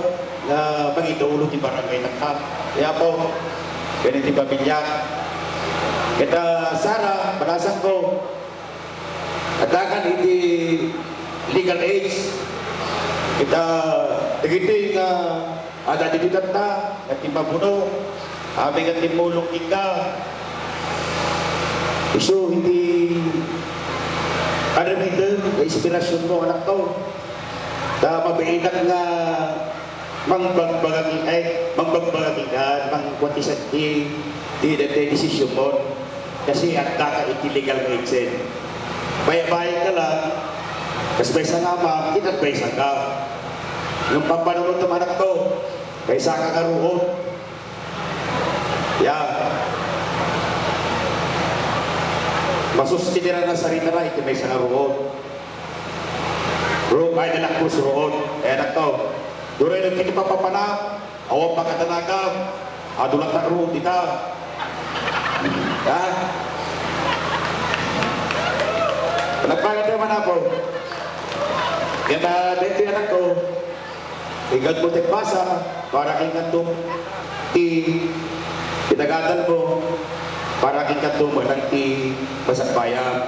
na mag-idaulo ti barangay ng kap. Kaya po, ganun ti pamilya. Kita Sara, balasan ko, adakan iti legal age. Kita, dagiti nga, ada di ta, at ipabuno, aming at timulong ika. So, hindi, ano ito, inspirasyon mo, anak ko. Na mabiinak nga, mangbagbagagigan, mangkwatisan di desisyon mo. Kasi at ka iti legal age. Bayabay ka lang, kasi may sangama, kinatbay ka. Yung pampanunod ng anak ko, kaysa ka karuhon. Yeah. Masustinira na sarili na, iti may sangaruhon. Bro, ay nanak po suroon. Eh, anak ko, duray nang kini papapanap, awang pagkatanagam, adulat na ruhon dita. Ha? Nagpagat naman ako. Yan na, dito anak ko, igad mo tikpasa, para kingkantong pinagadan mo, para kingkantong manang masakbayan.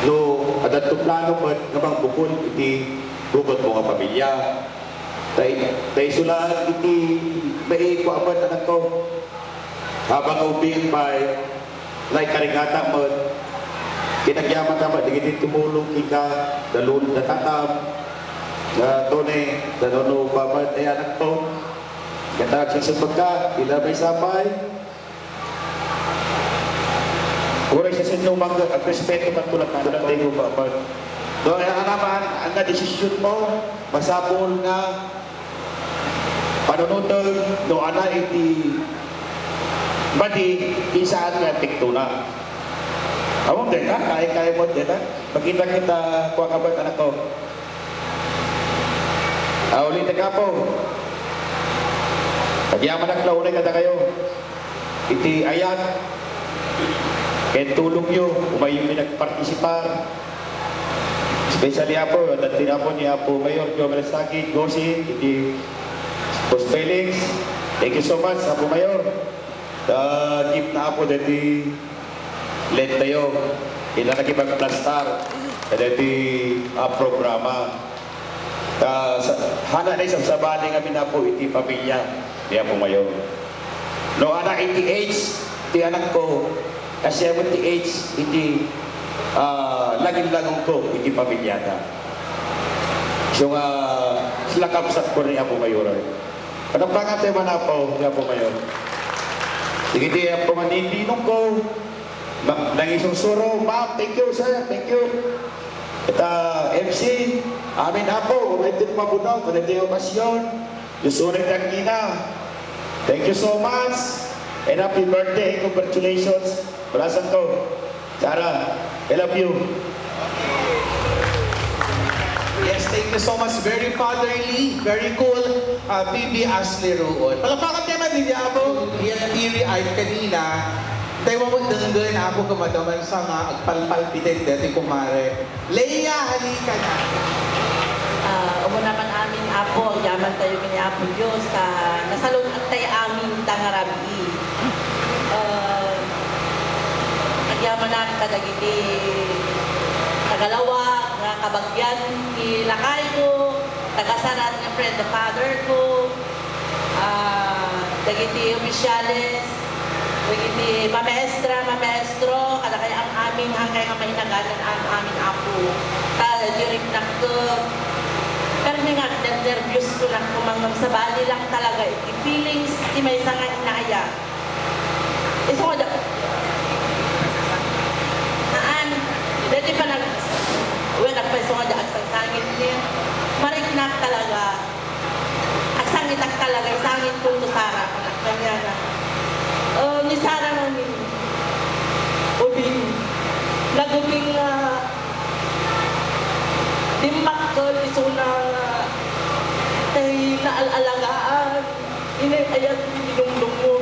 No, adat to plano mo, namang bukod, iti bukod mo nga pamilya. Tay sulat, iti may kuabat anak ko. Habang ubing pa'y, like karigata mo, kinagyaman naman, digiti tumulong ika, dalun, datatam, na tone, danono, babad, ay anak ko. Kata sisipag ka, ilabay sapay. Kuray sa sinyo ang respeto ka tulad na doon tayo babad. Doon ang naman, ang na-desisyon mo, masapol nga, panunod, no ana iti, badi, isaan nga tiktuna. Awang din ha, kaya mo din ha. Pagkita kita, kuha ka ba anak ko? Ulit ka po. Pagyaman ang klaunay kada kayo. Iti ayat. Kaya tulong nyo, umayon may nagpartisipar. Especially Apo, dati na po ni Apo Mayor Joe Malasaki, Gosi, iti Post Felix. Thank you so much, Apo Mayor. Jeep na Apo dati let tayo. Ila nakipagplastar. Dati programa. Hana na isang sabali kami na po iti pamilya ni Apo Mayor. No, anak iti age, iti anak ko, kasi 70 age, iti laging-lagong ko, iti pamilya na. So, sila kapsat ko ni Apo Mayor. Anong pangatay man Apo, ni Apo Mayor? Iti Apo manintinong ko, nangisong suro, ma'am, thank you sir, thank you. At MC, amin Apo, umitin mabunaw, kaniti okasyon, yusurin tangina. Thank you so much, and happy birthday, congratulations. Balasan ko, Sarah, I love you. Yes, thank you so much. Very fatherly, very cool. PB Ashley Ruon. Palapakan naman din niya ako. Yan teary-eyed kanina. Tayo mo denggan ako kumadaman sa nga agpalpalpitin dati kumare. Leia, halika na. Umo naman amin Apo, yaman tayo kini Apo Diyos, nasalun at tayo amin tangarabi. Yaman namin kadagiti tagalawa, nga kabagyan, ilakay ko, tagasarat ng friend the father ko, dagiti opisyales, dagiti maestro, kada kaya ang aming hangkay nga mahinaganan ang aming Apo. Dirik na ko, pero nga, nervyos ko lang kumangam sa bali lang talaga, iti feelings, di may isa nga inaya. Iso ko dati pa nagpaiso nga dyan sa sangit niya. Mariknak talaga. Ang sangitak talaga, ang sangit ko to Sara. Kanya na. Ni Sara namin, ubing, nagubing inayat dinungdong mo.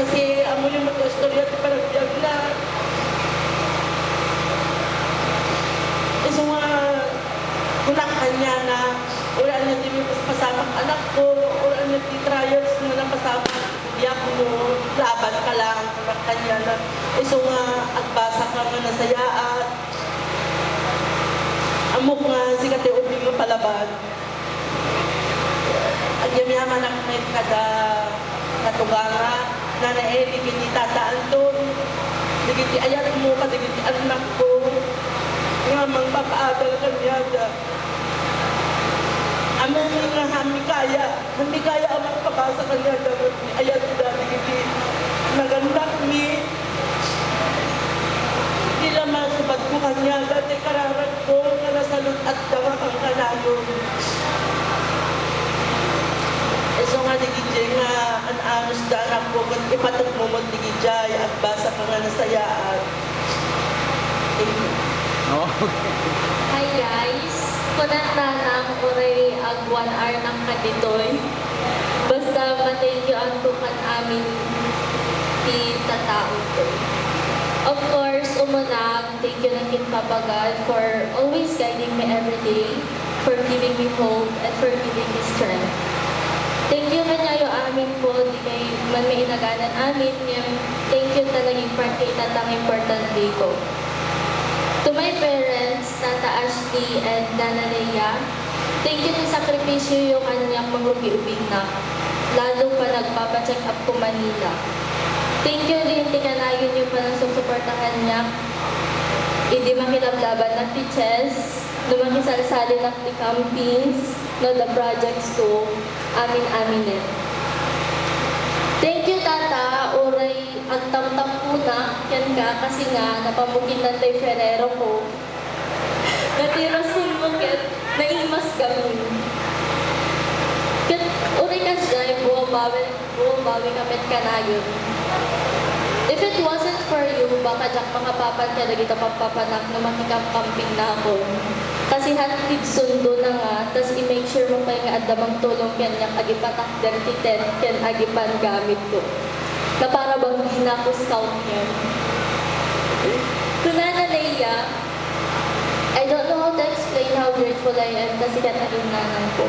Kasi amo yung mag-istorya at paragbiag na. So nga, kulang kanya na wala na din yung pasama anak ko, wala na din trials na napasama iyak mo, laban ka lang, kulang kanya na. So nga, agbasa ka nga nasayaan. Amok nga, sikati ubing mo palaban. Ang yamiyaman ang may kada katugara, na naeli kiti tataan doon. Digiti ayat mo ka, digiti anak ko. Nga magpapaagal ka niya. Among nga hami kaya ang magpabasa ka niya. Ayat na digiti nagandak ni. Hindi lamang sabat ko kanya, dati kararat ko, nga nasalot at dawa kang kanayon. So nga digijay nga, ang anos da anak ko, kung ipatok mo mo digijay, at basa ka nga nasayaan. Thank you. Hi guys, kunat na ng oray ag 1 hour ng kaditoy. Basta ma-thank you ang tukan amin ti tatao ko. Of course, umunang thank you na kin Papa God for always guiding me every day, for giving me hope, and for giving me strength. Thank you man kayo amin po, di kay man may inaganan amin, thank you talagang parte itatang important day ko. To my parents, Tata Ashley and Nana Leia, thank you sa sakripisyo yung kanyang mag-ubi-ubing na, lalo pa nagpapacheck up ko Manila. Thank you rin, tikanayon yung panang susuportahan niya. Hindi makilablaban ng teachers, lumakisalsali ng campings, no the projects ko, amin-aminin. Thank you, Tata, oray ang tamtam po na, yan ka, kasi nga, napamugin ng tay Ferrero ko. Natira sulmukit, naimas kami. Oray ka siya, buwabawi kapit ka na yun. If it wasn't for you, baka jak makapapan ka na kita papapanak na makikamping na ako. Kasi hatid sundo na nga, tas i-make sure mo pa yung adamang tulong yan yung agipatak dan titen, yan agipan gamit ko. Na para bang ginako-scout yan. To Nana Leia, I don't know how to explain how grateful I am kasi kanaging nanay ko.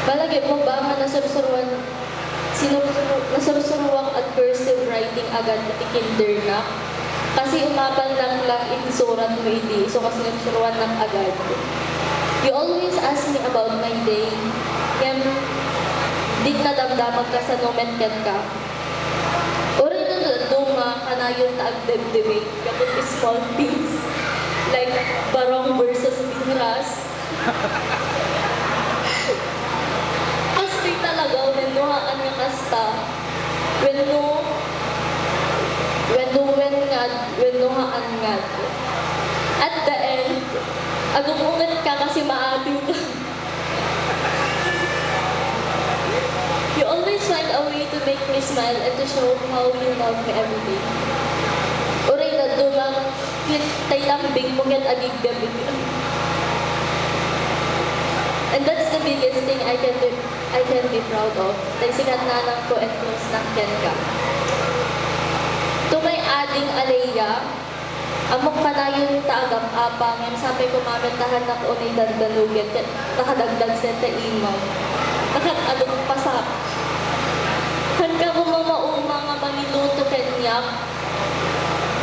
Malagi mo ba nasursuruwang at cursive writing agad na kinder na? Kasi umapan lang surat mo hindi, so kasi nagsuruan lang agad. You always ask me about my day. Yan, di na damdaman ka sa nomen ka. Uri na dunga ka na yung taagdebdewing, kapag small things, like Barong versus Bihras. Kasi talaga, when nuhaan nga kasta, when nuhaan nga. At the end, agumungat ka kasi maating ka. You always find a way to make me smile and to show how you love me every day. Uray na dumang, tay lambing mo yan agig gabi. And that's the biggest thing I can be proud of. Tay sikat nanang ko and close ng ken ka. To my ading Aleya, amok ka na yung taagap-apang, yung sabi ko mamentahan na ko unay dandanugan, nakadagdag sa taimaw. Nakakadong pasak. Hanggang ko mamauma nga maniluto kanyak,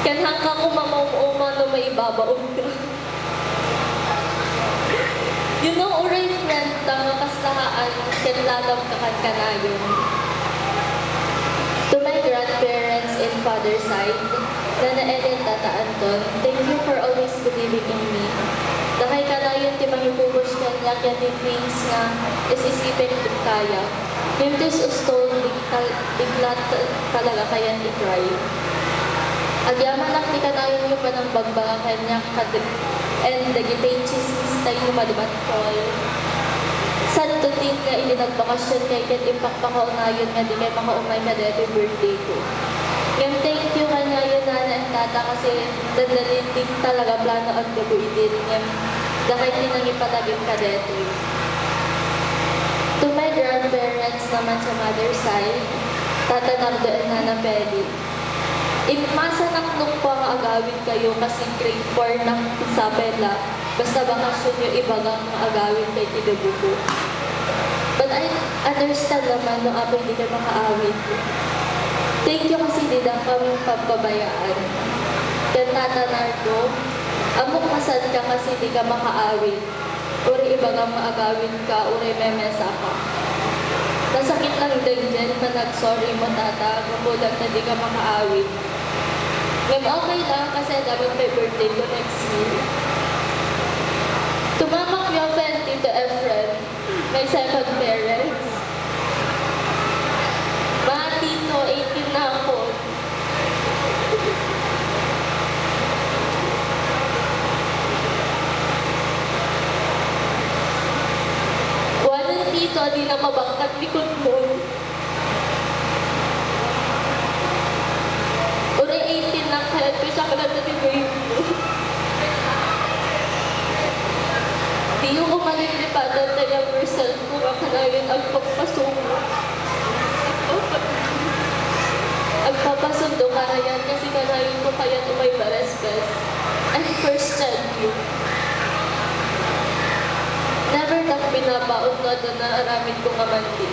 kan hanggang ko mamauma na may ibabaon ka. You know, uray friend, tanga kaslahaan, kan lalab ka kan kanayon. To my grandparents in father's side, Nana Ellen, Tata Anton, thank you for always believing in me. Dahil ka na yun, ti mahipubos ka niya, kaya ti things nga, isisipin di kaya. Yung tis ustol, diglat talaga kaya ti try. Agyaman nak ti ka na yun yung panang bagbaga kanya, and dagitay chismis tayo madibat call. Sad to think na hindi nagbakasyon kay kat impact pa ka na yun nga di kay makaumay ka dito birthday ko. Ngayon, thank you ka nga yun, Nana and Tata, kasi dadalitin talaga plano at gabuitin. Ngayon, dahil din nang ipatagin ka dito. To my grandparents, naman sa mother side, Tata Nardo and Nana Peli. Masa naknok po ang agawin kayo kasi grade 4 ng Isabela. Basta bakasyon nyo ibagang agawin kay Tidabuko. But I understand naman nung ako hindi ka makaawit. Thank you kasi di na kami pababayaan. Kaya Tata Nardo, amok masad ka kasi di ka makaawit. Uri ibagang maagawin ka, uri memesa ka. Nasakit lang din na nag-sorry mo tata, kapulag na di ka makaawit. Ngayon okay lang kasi dapat may birthday ko next year. Tumamak yung friend Tito Efren, may second parents. Mga tito, 18 na ako. Walang tito, di na mabangkat likod mo. Uri 18 lang, kaya ko siya kalagay mo. Di yung umalilipatan na yung yourself kung akalayan ang pagpasumo. Agpapasundo ka na yan kasi kalayan ko kaya tumay barespes. And first child you. Never kang binabaon na doon na aramid kong amanti.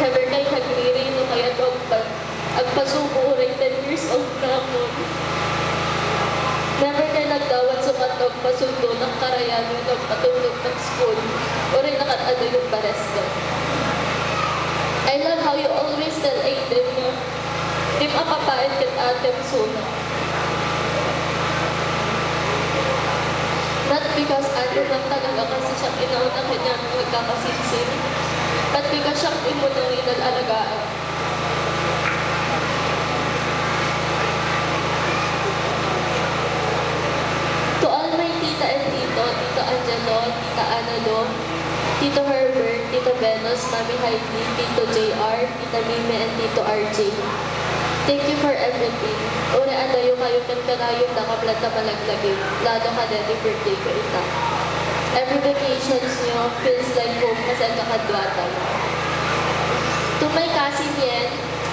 Never kay hagriri no kaya ito agpasubo rin 10 years old na ako. Never kay nagdawat sa matog pasundo ng karayan yung nagpatulog ng school o rin nakatado yung barespes. I love how you always tell Aiden na di mapapait kit atem suna. Not because ano lang talaga kasi siyang inauna kanya nagkakasinsin, but because siyang imo nang inag-alagaan. To all my tita and tito, Tito Angelo, Tita Analo, Tito Herbert, Tito Venus, Mami Heidi, Tito JR, Tita Mime, and Tito RJ. Thank you for everything. Uri adayo kayo kan kanayon nakaplat na malaglagin. Lalo ka din yung birthday ko ita. Every vacations nyo feels like home kasi ang kakadwatan. To my cousin Yen,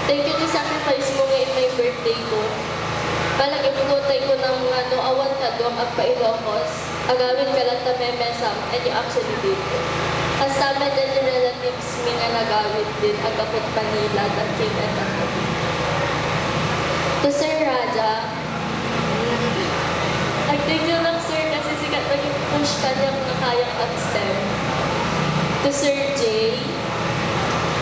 thank you to sacrifice mo ngayon may birthday ko. Palagi pinutay ko ng awan ka doon at pailokos. Agawin ka lang na memesam and you actually did. Kasama din yung relatives mi nga nagawin din ang kapit Manila at King and ako. To Sir Raja, nag-thank you lang sir kasi sikat naging push ka niyang nakayang absent. To Sir Jay,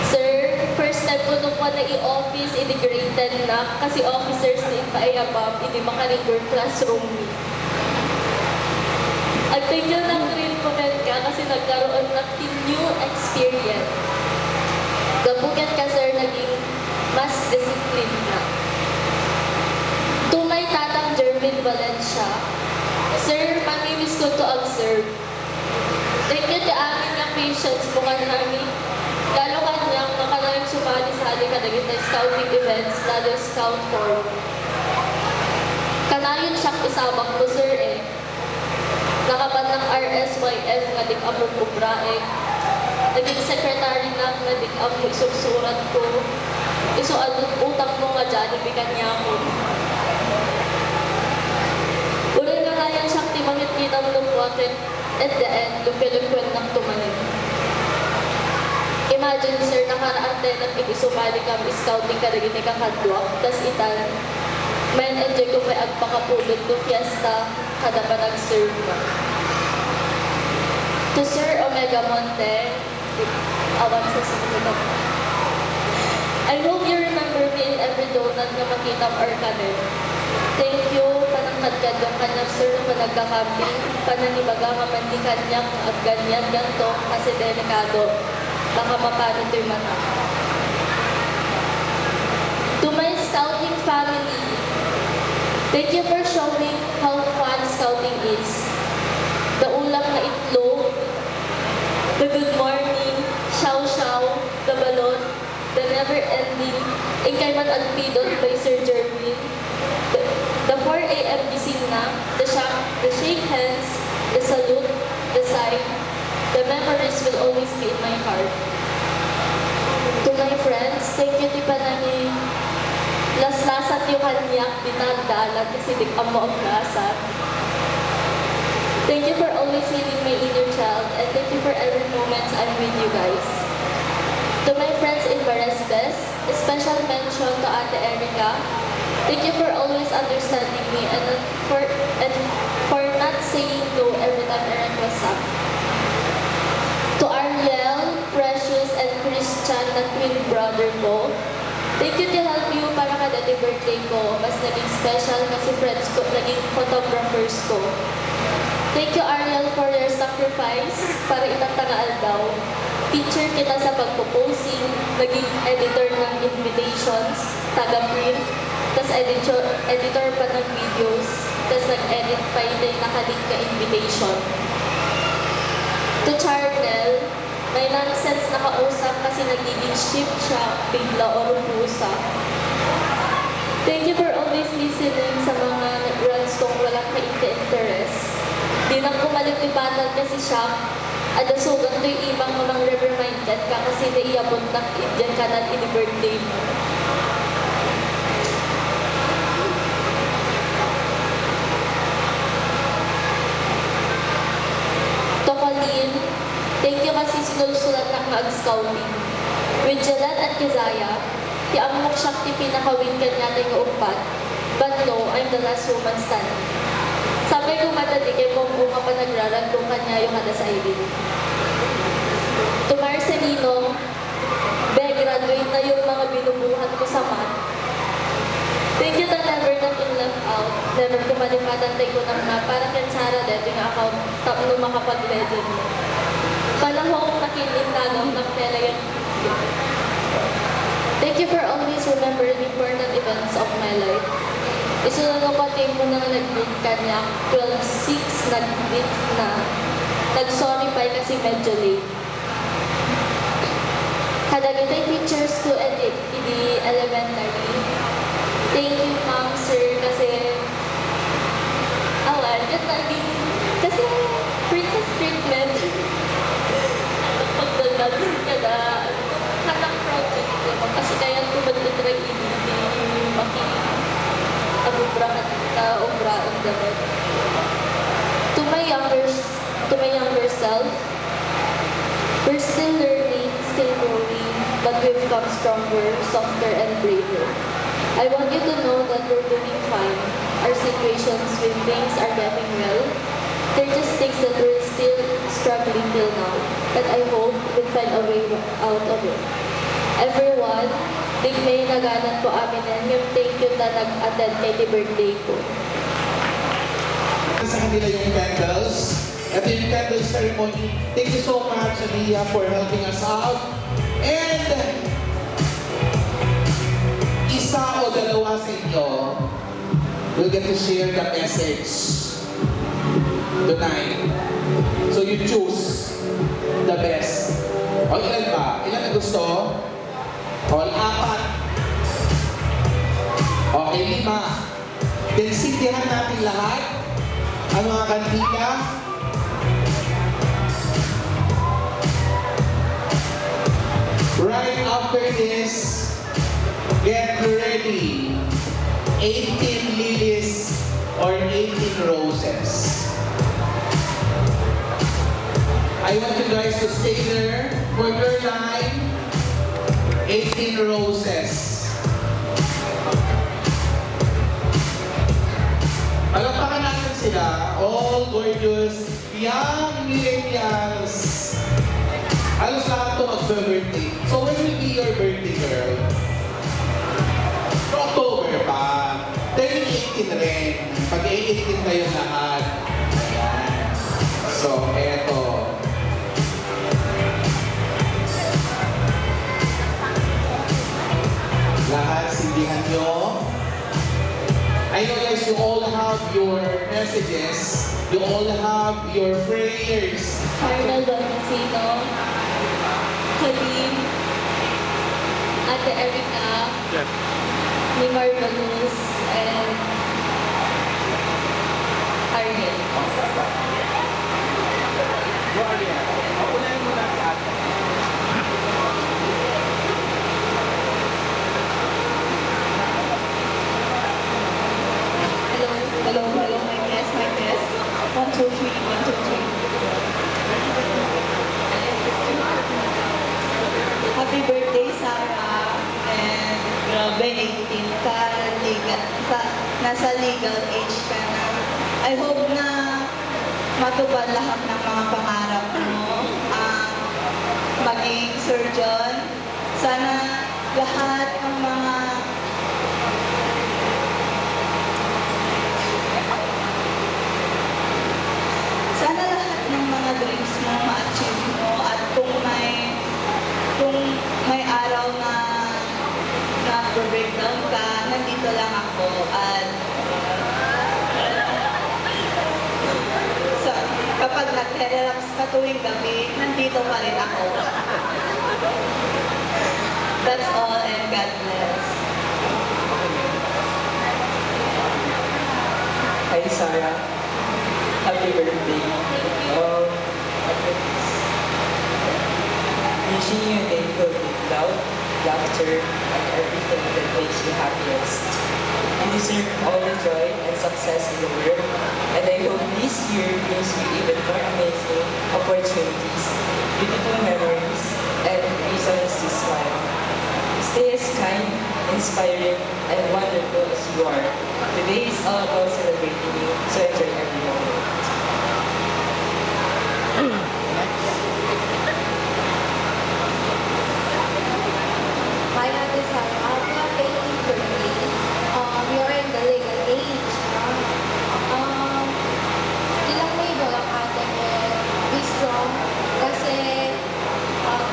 sir, first time ko nung pa na i-office, integrated na kasi officers na ipaayabab, hindi makaligor classroom me. Nag-thank you lang rin comment ka kasi nagkaroon ng new experience. Gabugan ka sir, naging mas discipline na. To my tatang Jervin Valencia, sir, mamimiss ko to observe. Thank you to amin ng patience mo ka namin. Lalo kanyang nakalaing sumali-sali ka naging na scouting events, lalo scout forum. Kanayon siyang isabak ko sir eh. Nakapan ng RSYF nga dik among kubrae. Naging secretary na dik among isusurat ko. Isuadot utang mo nga dyan, ibigan niya ako. Ulan na nga yan siyang timangit kita mo ng water at the end, lupi-lupian ng tumanin. Imagine sir, nakaraan tayo ng ibisumali kami, scouting ka rin kakadwak, tas itan, may enjoy ko may agpakapulot ko fiesta, kada pa nag-serve mo. To Sir Omega Monte, awan sa sumunod ako. I hope you remember me in every donut na makita or kanin. Thank you, panangkadkad yung kanyang sir na panagkakamping, pananibaga nga mandi kanyang at ganyan ganto kasi delikado, baka mapanot yung mata. To my scouting family, thank you for showing how fun scouting is. The ulam na itlog, the good morning, shaw-shaw, the balon, the never-ending, ikay man agpidon by Sir Jervin, the 4 a.m. gising na, the shake hands, the salute, the sign, the memories will always be in my heart. my friends, thank you di pa na ni laslasat yung kanyak di nagdalat kasi di amo ang lasat. Thank you for always healing my inner child and thank you for every moment I'm with you guys. To my friends in Baresbes, a special mention to Ate Erica. Thank you for always understanding me and for not saying no every time I request up. To Ariel, Precious, and Christian na twin brother ko, thank you to help you para kada di birthday ko. Mas naging special kasi friends ko, naging photographers ko. Thank you Ariel for your sacrifice para itatagaal daw. Teacher kita sa pagpo-posing, naging editor ng invitations, taga-print, tas editor pa ng videos, tas nag-edit pa yung nakalink ka invitation. To Charnel, may nonsense na kausap kasi nagiging ship siya, bigla o rupusa. Thank you for always listening sa mga runs kong walang ka-interest. Di nang kumalipipatan kasi siya, adasugan to yung ibang mga reminded ka kasi naiyabot ng Indian ka na ini-birthday mo. Tokolin, thank you kasi sinulsulat ng mag-scouting. With Jalan at Kizaya, di ang muksyang pinakawin ka niya ng upat, but no, I'm the last woman standing. Sabi ko madali kay Bongbong pa nagraragong kanya yung kada sa ibig. To Marcelino, graduate na yung mga binubuhat ko sa math. Thank you to never not in left out. Never ko malimatan tayo ko na para kay Sarah dito yung account tap nung makapag-legend mo. Panahong nakilintanong ng telegram. Thank you for always remembering important events of my life. Isunod ko mo na nag-meet kanya, 12-6 nag-meet na. Nag-sorry pa kasi medyo late. Kadagitay teachers ko edit, hindi elementary. Thank you, ma'am, sir, kasi awan, yun naging, kasi princess treatment. Pagdalag ka na, hanang proud ka dito, kasi kaya ko mag-try hindi makinig. Abubra ka obra ang dapat. To my younger self, we're still learning, still growing, but we've become stronger, softer, and braver. I want you to know that we're doing fine. Our situations with things are getting well. They're just things that we're still struggling till now, but I hope we'll find a way out of it. Everyone, may naganan po amin yan yung thank you na nag-attend kay the birthday ko. Sa kanila yung candles. Ito yung candle ceremony. Thank you so much, Aliyah, for helping us out. And isa o dalawa sa inyo will get to share the message tonight. So you choose the best. O ilan ba? Ilan na gusto? All 4. Okay, 5. Then sindihan natin lahat ang mga kandila. Right after this, get ready. 18 lilies or 18 roses. I want you guys to stay there for your line. 18 roses. Palapakan natin sila. All gorgeous, young millennials. Halos lahat ito mag-birthday. So when will be your birthday, girl? October pa. Turning 18 rin. Pag-18 kayo lahat. Ayan. So, eto. Lahat, sindihan nyo. I know guys, you all have your messages. You all have your prayers. Arnel Donacino, Colleen, Ate Erica, ni Marvelous, and Ariel. legal age ka na. I hope na matupad lahat ng mga pangarap mo. Maging surgeon. Sana lahat ng mga dreams mo ma-achieve mo, at kung may araw na breakdown ka, nandito lang ako, at kapag nag-relax ka tuwing gabi, nandito pa rin ako. That's all, and God bless. Hi, Sarah. Happy birthday. Wishing you a day filled with love, laughter, and everything that makes you happiest. You deserve all the joy and success in the world, and I hope this year brings you even more amazing opportunities, beautiful memories, and reasons to smile. Stay as kind, inspiring, and wonderful as you are. Today is all about celebrating you, so enjoy every moment. Hi, Ate Sarah. Happy 18th birthday. We are in the legal age. Ilang may lang ate be strong kasi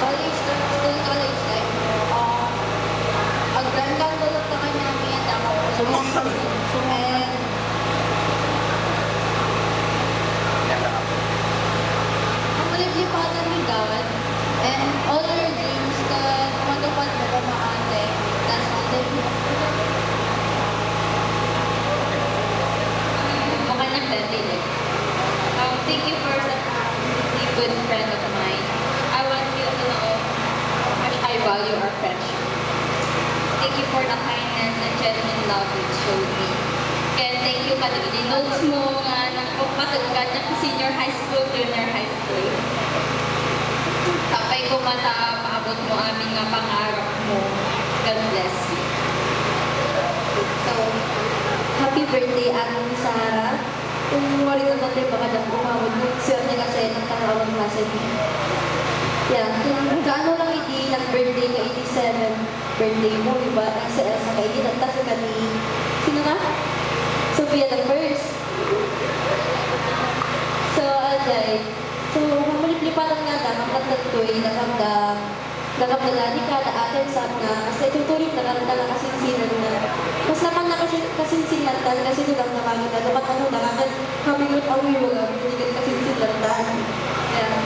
college school college life mo. Ang ganda tulog ka kanya namin and ang malilipatan ni God and all your dreams ka matupad mo ka maate. That's all the Magandang birthday. Thank you for such a good friend of mine. I want you to know how much I value our friendship. Thank you for the kindness and genuine love you showed me. And thank you kasi notes mo nga nagpapatagad niya sa senior high school, junior high school. Tapay ko mata, paabot mo aming nga pangarap mo. God bless you. So, happy birthday, Ate Sarah. Kung wari naman tayo baka dyan umawag mo, sir niya kasi nagkakaroon ng klase niya. Yeah, kung gaano lang hindi nag-birthday ka, 87 birthday mo, diba? Ang sa Elsa ka, hindi nagtasa ka ni... Sino na? Sophia the first. So, alright. So, malipatan nga na, ang magtagtoy, nakapagdalani ka na atin sa na, kasi tutuloy na kasinsinan na. Mas naman na kasinsinan kasi nilang nakakita, dapat ano, nakakamimot ang wala, hindi ka kasinsinan na. Yeah.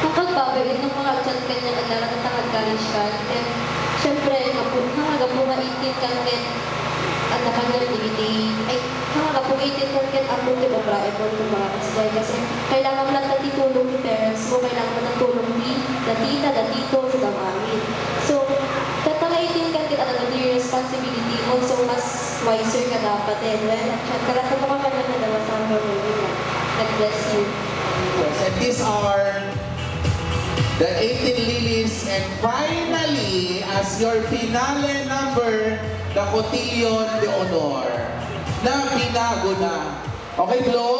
Nakagbabayin ng mga chat kanya na naratangag college ka, and syempre, nakagapunga 18 ka rin, at nakanyang DVD, ay, nakagapunga 18 ka rin, ang muli ba brae mo ng mga kasay, kasi kailangan mo lang ng tulong ni parents mo, kailangan mo ng tulong ni na tita, na tito, sa damangin. So, katang 18 ka rin, at yung responsibility mo, so mas wiser ka dapat eh. At kalatan mo ka na naman sa mga mga. God bless you. Yes, and these are the 18 lilies, and finally, as your finale number, the Cotillon de Honor, na binago na. Okay, Flo?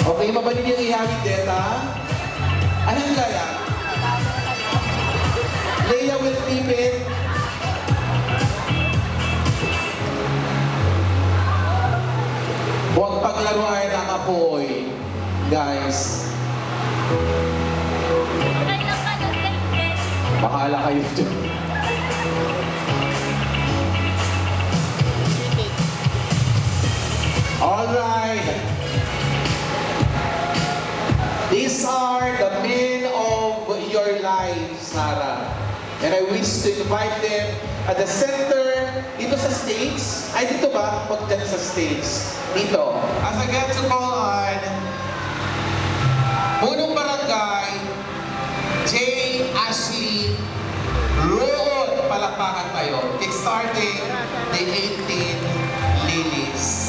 Okay, mabalin yung ihamit, Deta? Anong Laya? Leia will flip it. Huwag paglaruan ang apoy, guys. Bahala kayo dyan. Alright. These are the men of your life, Sarah. And I wish to invite them at the center, dito sa stage. Ay, dito ba? Huwag dyan sa stage. Dito. As I get to call on Punong Barangay, J. Ashley Road. Palakpakan tayo. Kickstarting the 18 lilies.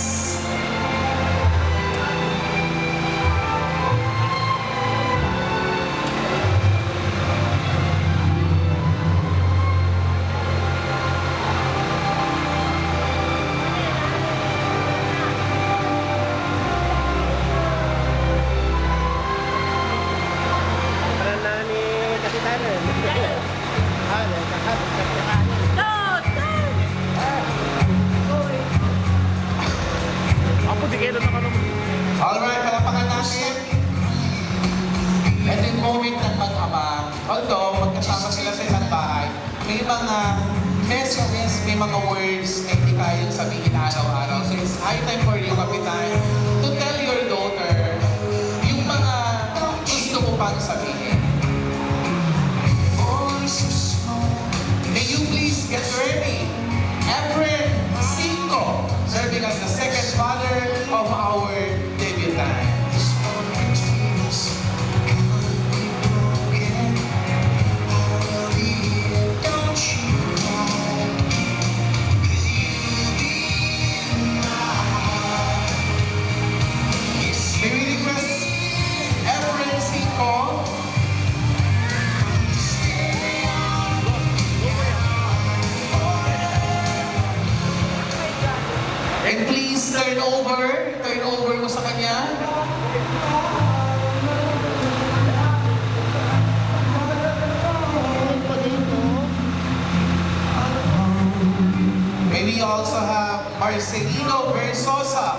may mga words na hindi kayang sabihin araw-araw. So it's high time for you, Kapitan, to tell your daughter yung mga gusto mo pang sabihin. May you please get ready. Efren Cinco, serving as the second father of our debutant. May we request Efren Cinco and please turn over mo sa kanya. May we also have Marcelino Versosa,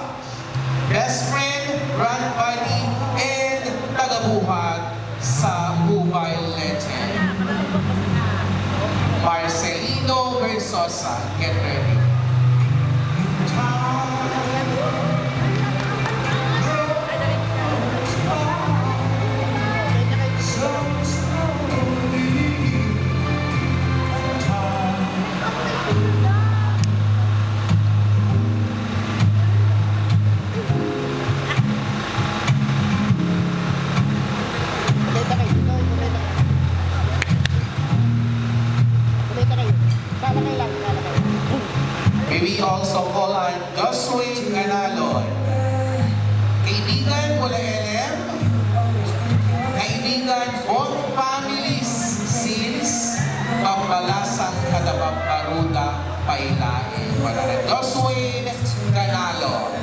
best friend, run buddy, and tagabuhat sa Mobile Legend. Marcelino Versosa, get ready. May we also call on Joshua Ganalon, kaibigan mula LM, kaibigan both families since Pambalasang Kadabang Paruda, Pailain. Wala na Joshua Ganalon.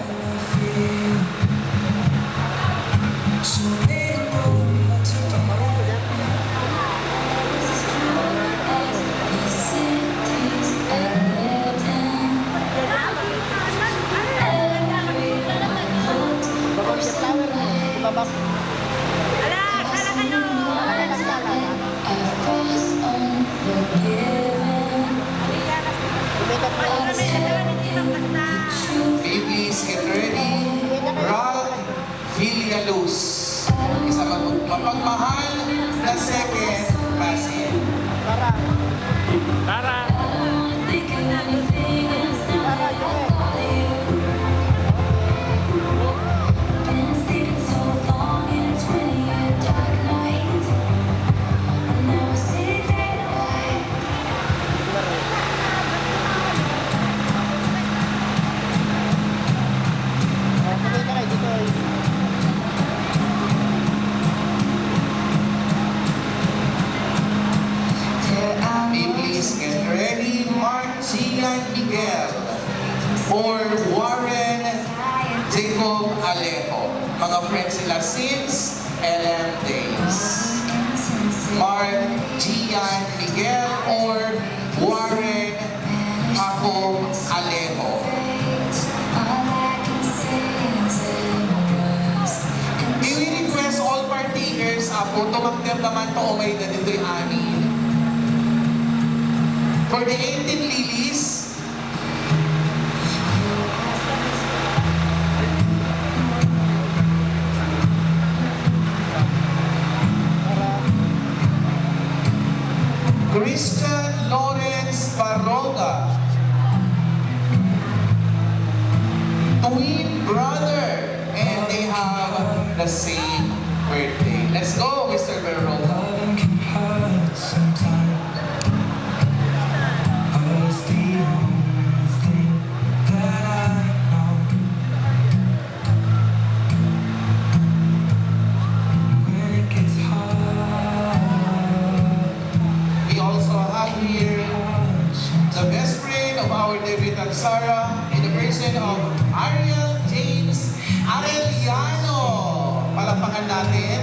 Okay, please get ready. Ralph Villaluz, isa mapagmahal na second cousin. Please get ready, Marcian Miguel or Warren Jacob Alejo. Mga friends sila since LM days. Marcian Miguel or Warren Jacob Alejo. May we request all partakers po tumakdam naman to umay na dito'y amin. For the 18 lilies, Christian Lawrence Barroga, twin brother, and they have the same birthday. Let's go, Mr. Barroga. Debutant Sarah in the person of Ariel James Arellano. Palakpakan natin.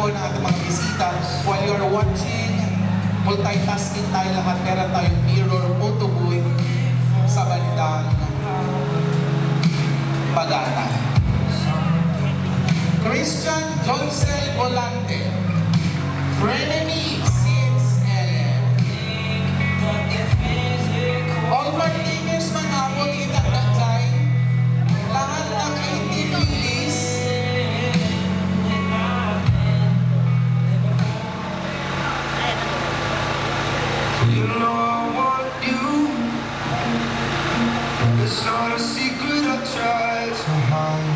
po ng ating mga bisita. While you are watching, multitasking tayo lahat. Meron tayong mirror photo booth sa bandang Pagata. Christian Joncel Volante, Frenemy since Ellen. All Martinez Manapol, Itatagay, lahat ng 18 release. You know I want you. It's not a secret I tried to hide.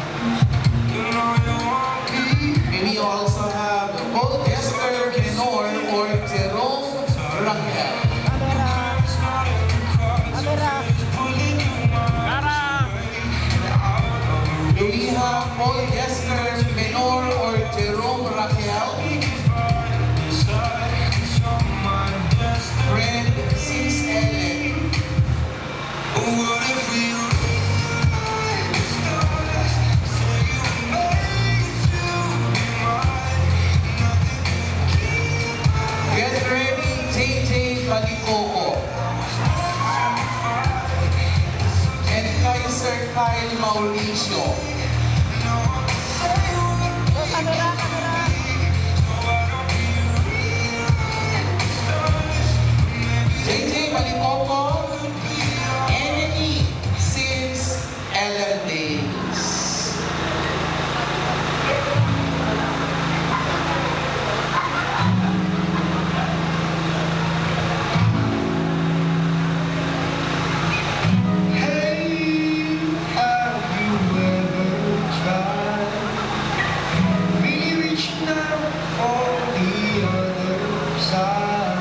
You know you want me. Maybe you also have Paul Kessler, Kenor, or Jerome Raquel. It's not in the cards. It's pulling you Do we have Paul Kessler, Kenor, or Jerome Raquel? Friend, since Ellen. What if we Get ready, JJ Balikoko. And Kaiser Kyle Mauricio. JJ Balikoko, enemy since Ellen days. Hey, have you ever tried really reaching out for the other side?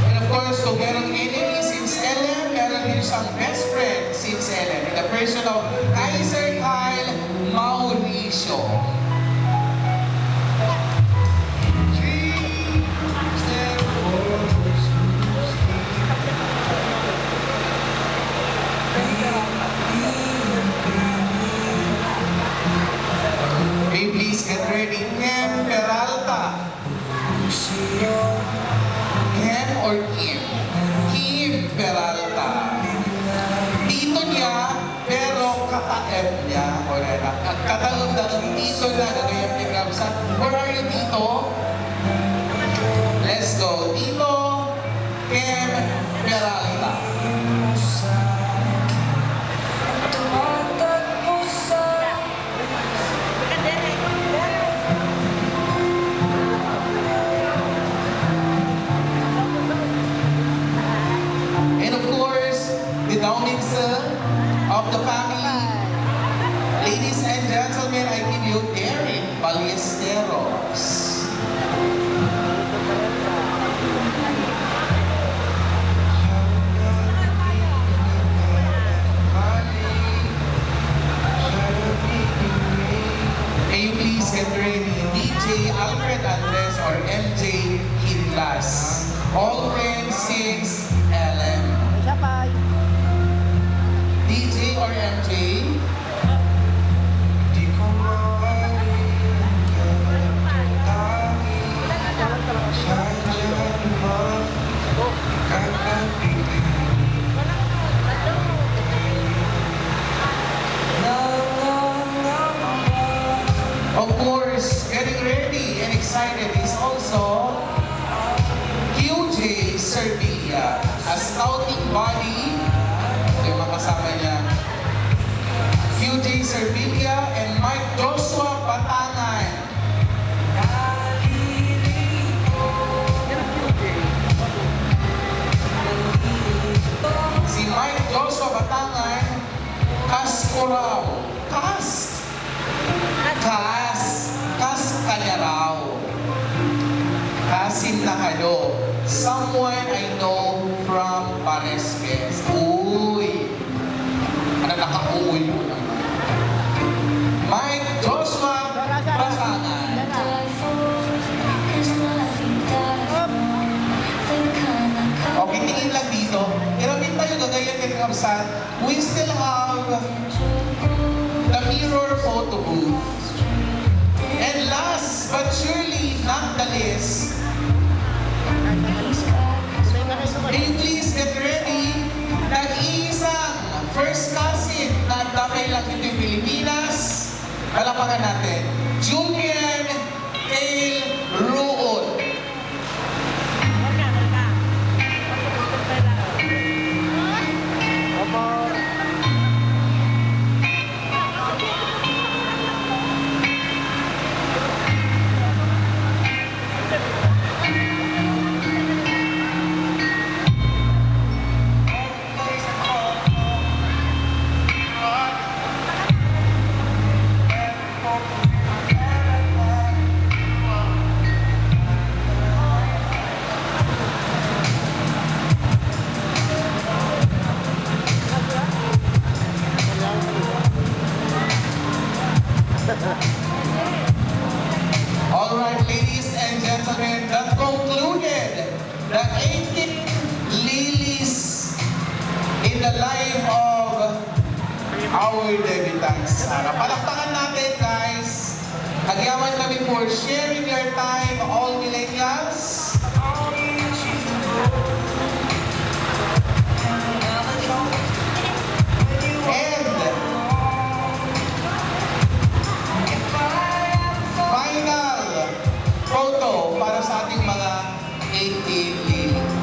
And of course, kung merong enemy since Ellen, meron din siyang best friend since Ellen. In the person of Kaiser Kyle Mauricio. Dreams that was Okay, please get ready. Ken Peralta. Ken or Kim? Kim Peralta. Tito niya, pero kaka-M niya. Katalog ng tito na gagayang pinagkamsa. Where are you, Tito? Let's go. Tito, Kim Peralta. And of course, the Dominson of the family. Ladies and gentlemen, I give you Derek Ballesteros. May you please get ready, DJ Alfred Andres or MJ Hidlas. All friends since LM. DJ or MJ? di ko mawali sadya naman kakapitan. Of course, getting ready and excited is also QJ Serbia, a scouting body. Yung mga kasama niya. QJ Serbia and Mike Joshua Batangan. Si Mike Joshua Batangan, Kaskurao. Kas kanya raw. Kasim Nakalo. Someone I know from Pares Fest. Uy. Ano nakauwi mo naman? Mike Joshua Batangan. Okay, tingin lang dito. Iramin tayo gagaya ng kapsat. We still have the mirror photo booth. And last but surely guys. Can you please get ready? Nag-iisang first cousin na dakilang dito Pilipinas. Palapakan natin. Julian Cale Ruon. All right, ladies and gentlemen, that concluded the 18 lilies in the life of our debutants. Palakpakan natin, guys. Nagyaman kami for sharing your time, all millennials. And final photo para sa ating mga 18 lilies.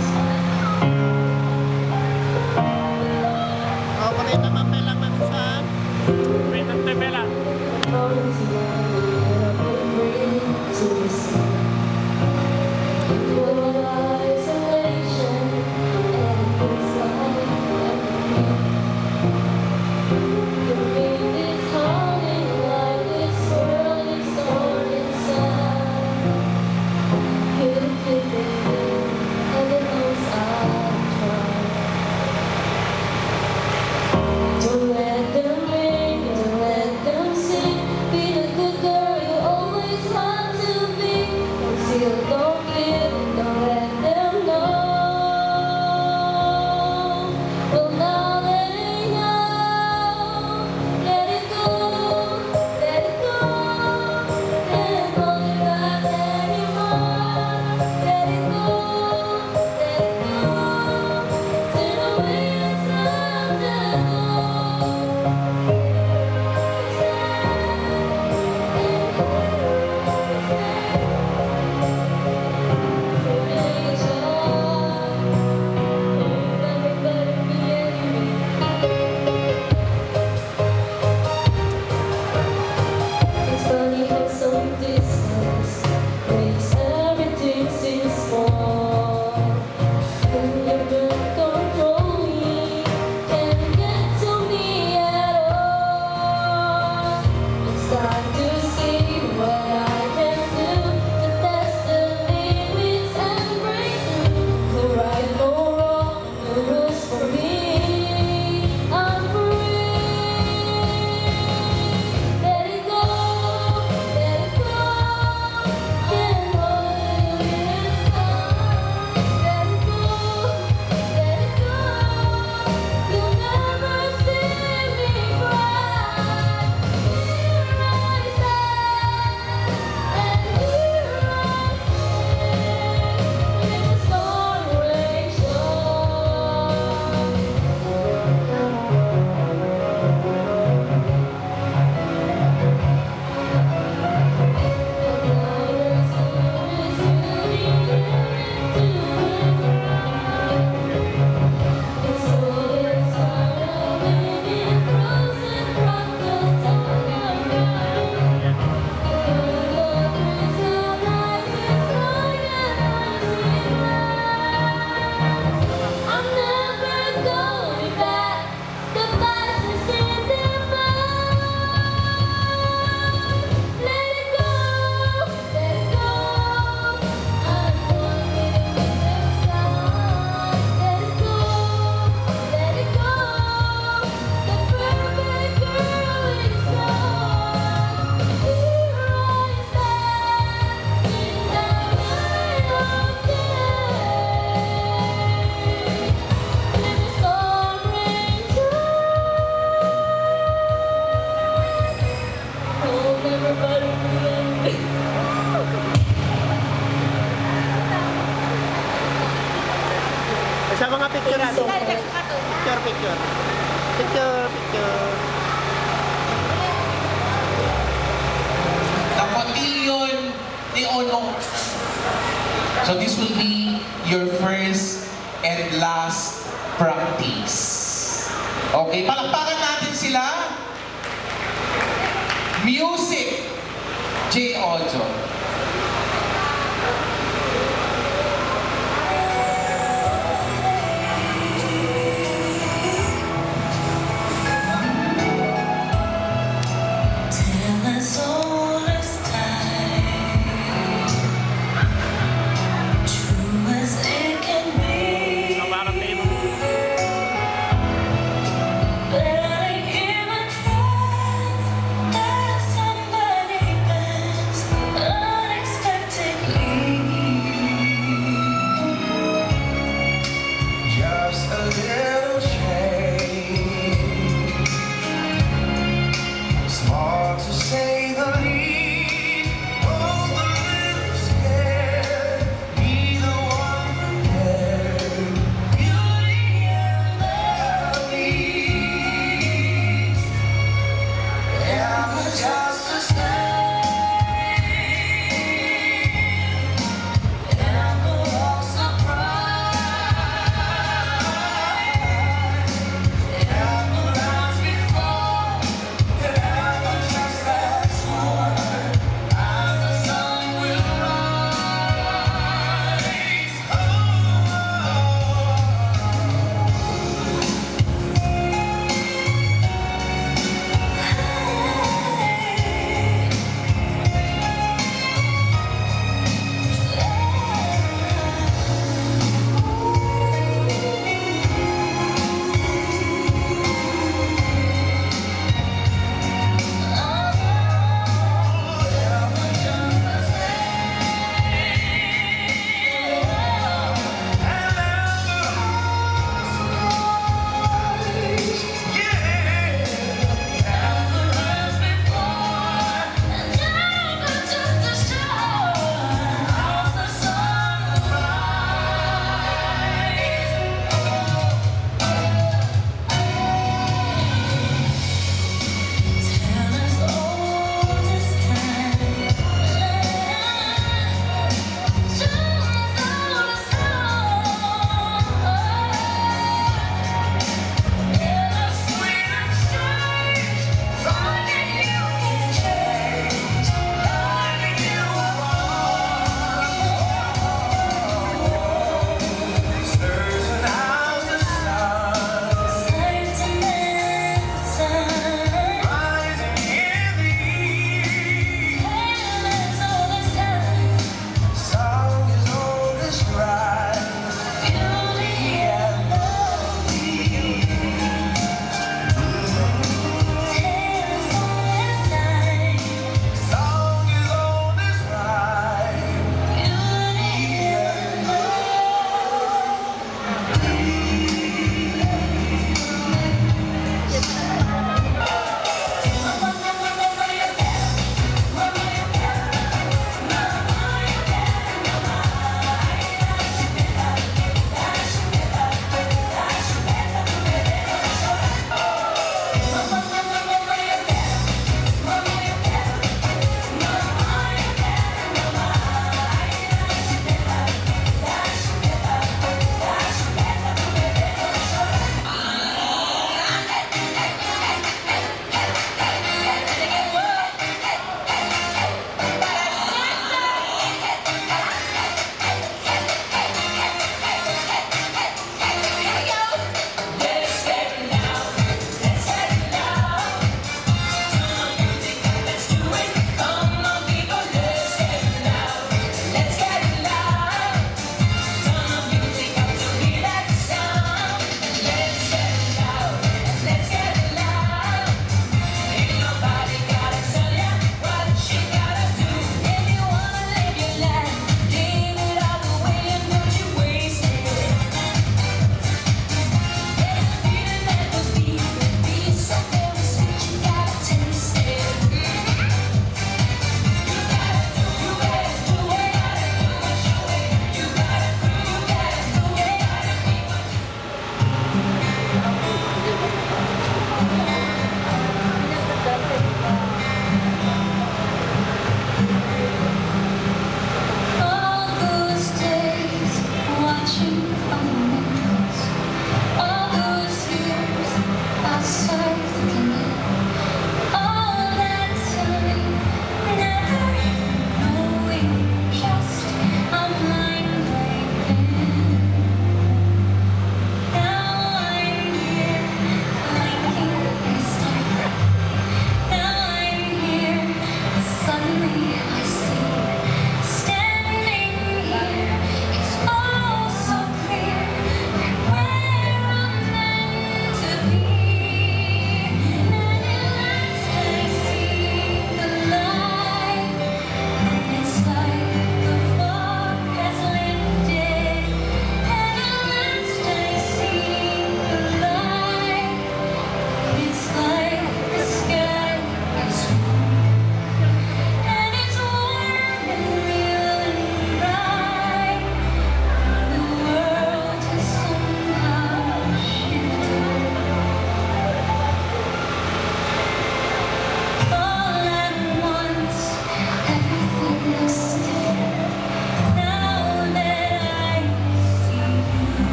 So this will be your first and last practice. Okay, palakpakan natin sila. Music, J. Ojo. Till us all is time, true as it can be. Barely human friends, there's somebody best, unexpected.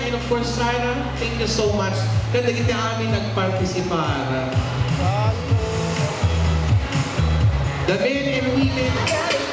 and of course, Sarah, thank you so much. Kada kita amin nagpartisipar. The men and women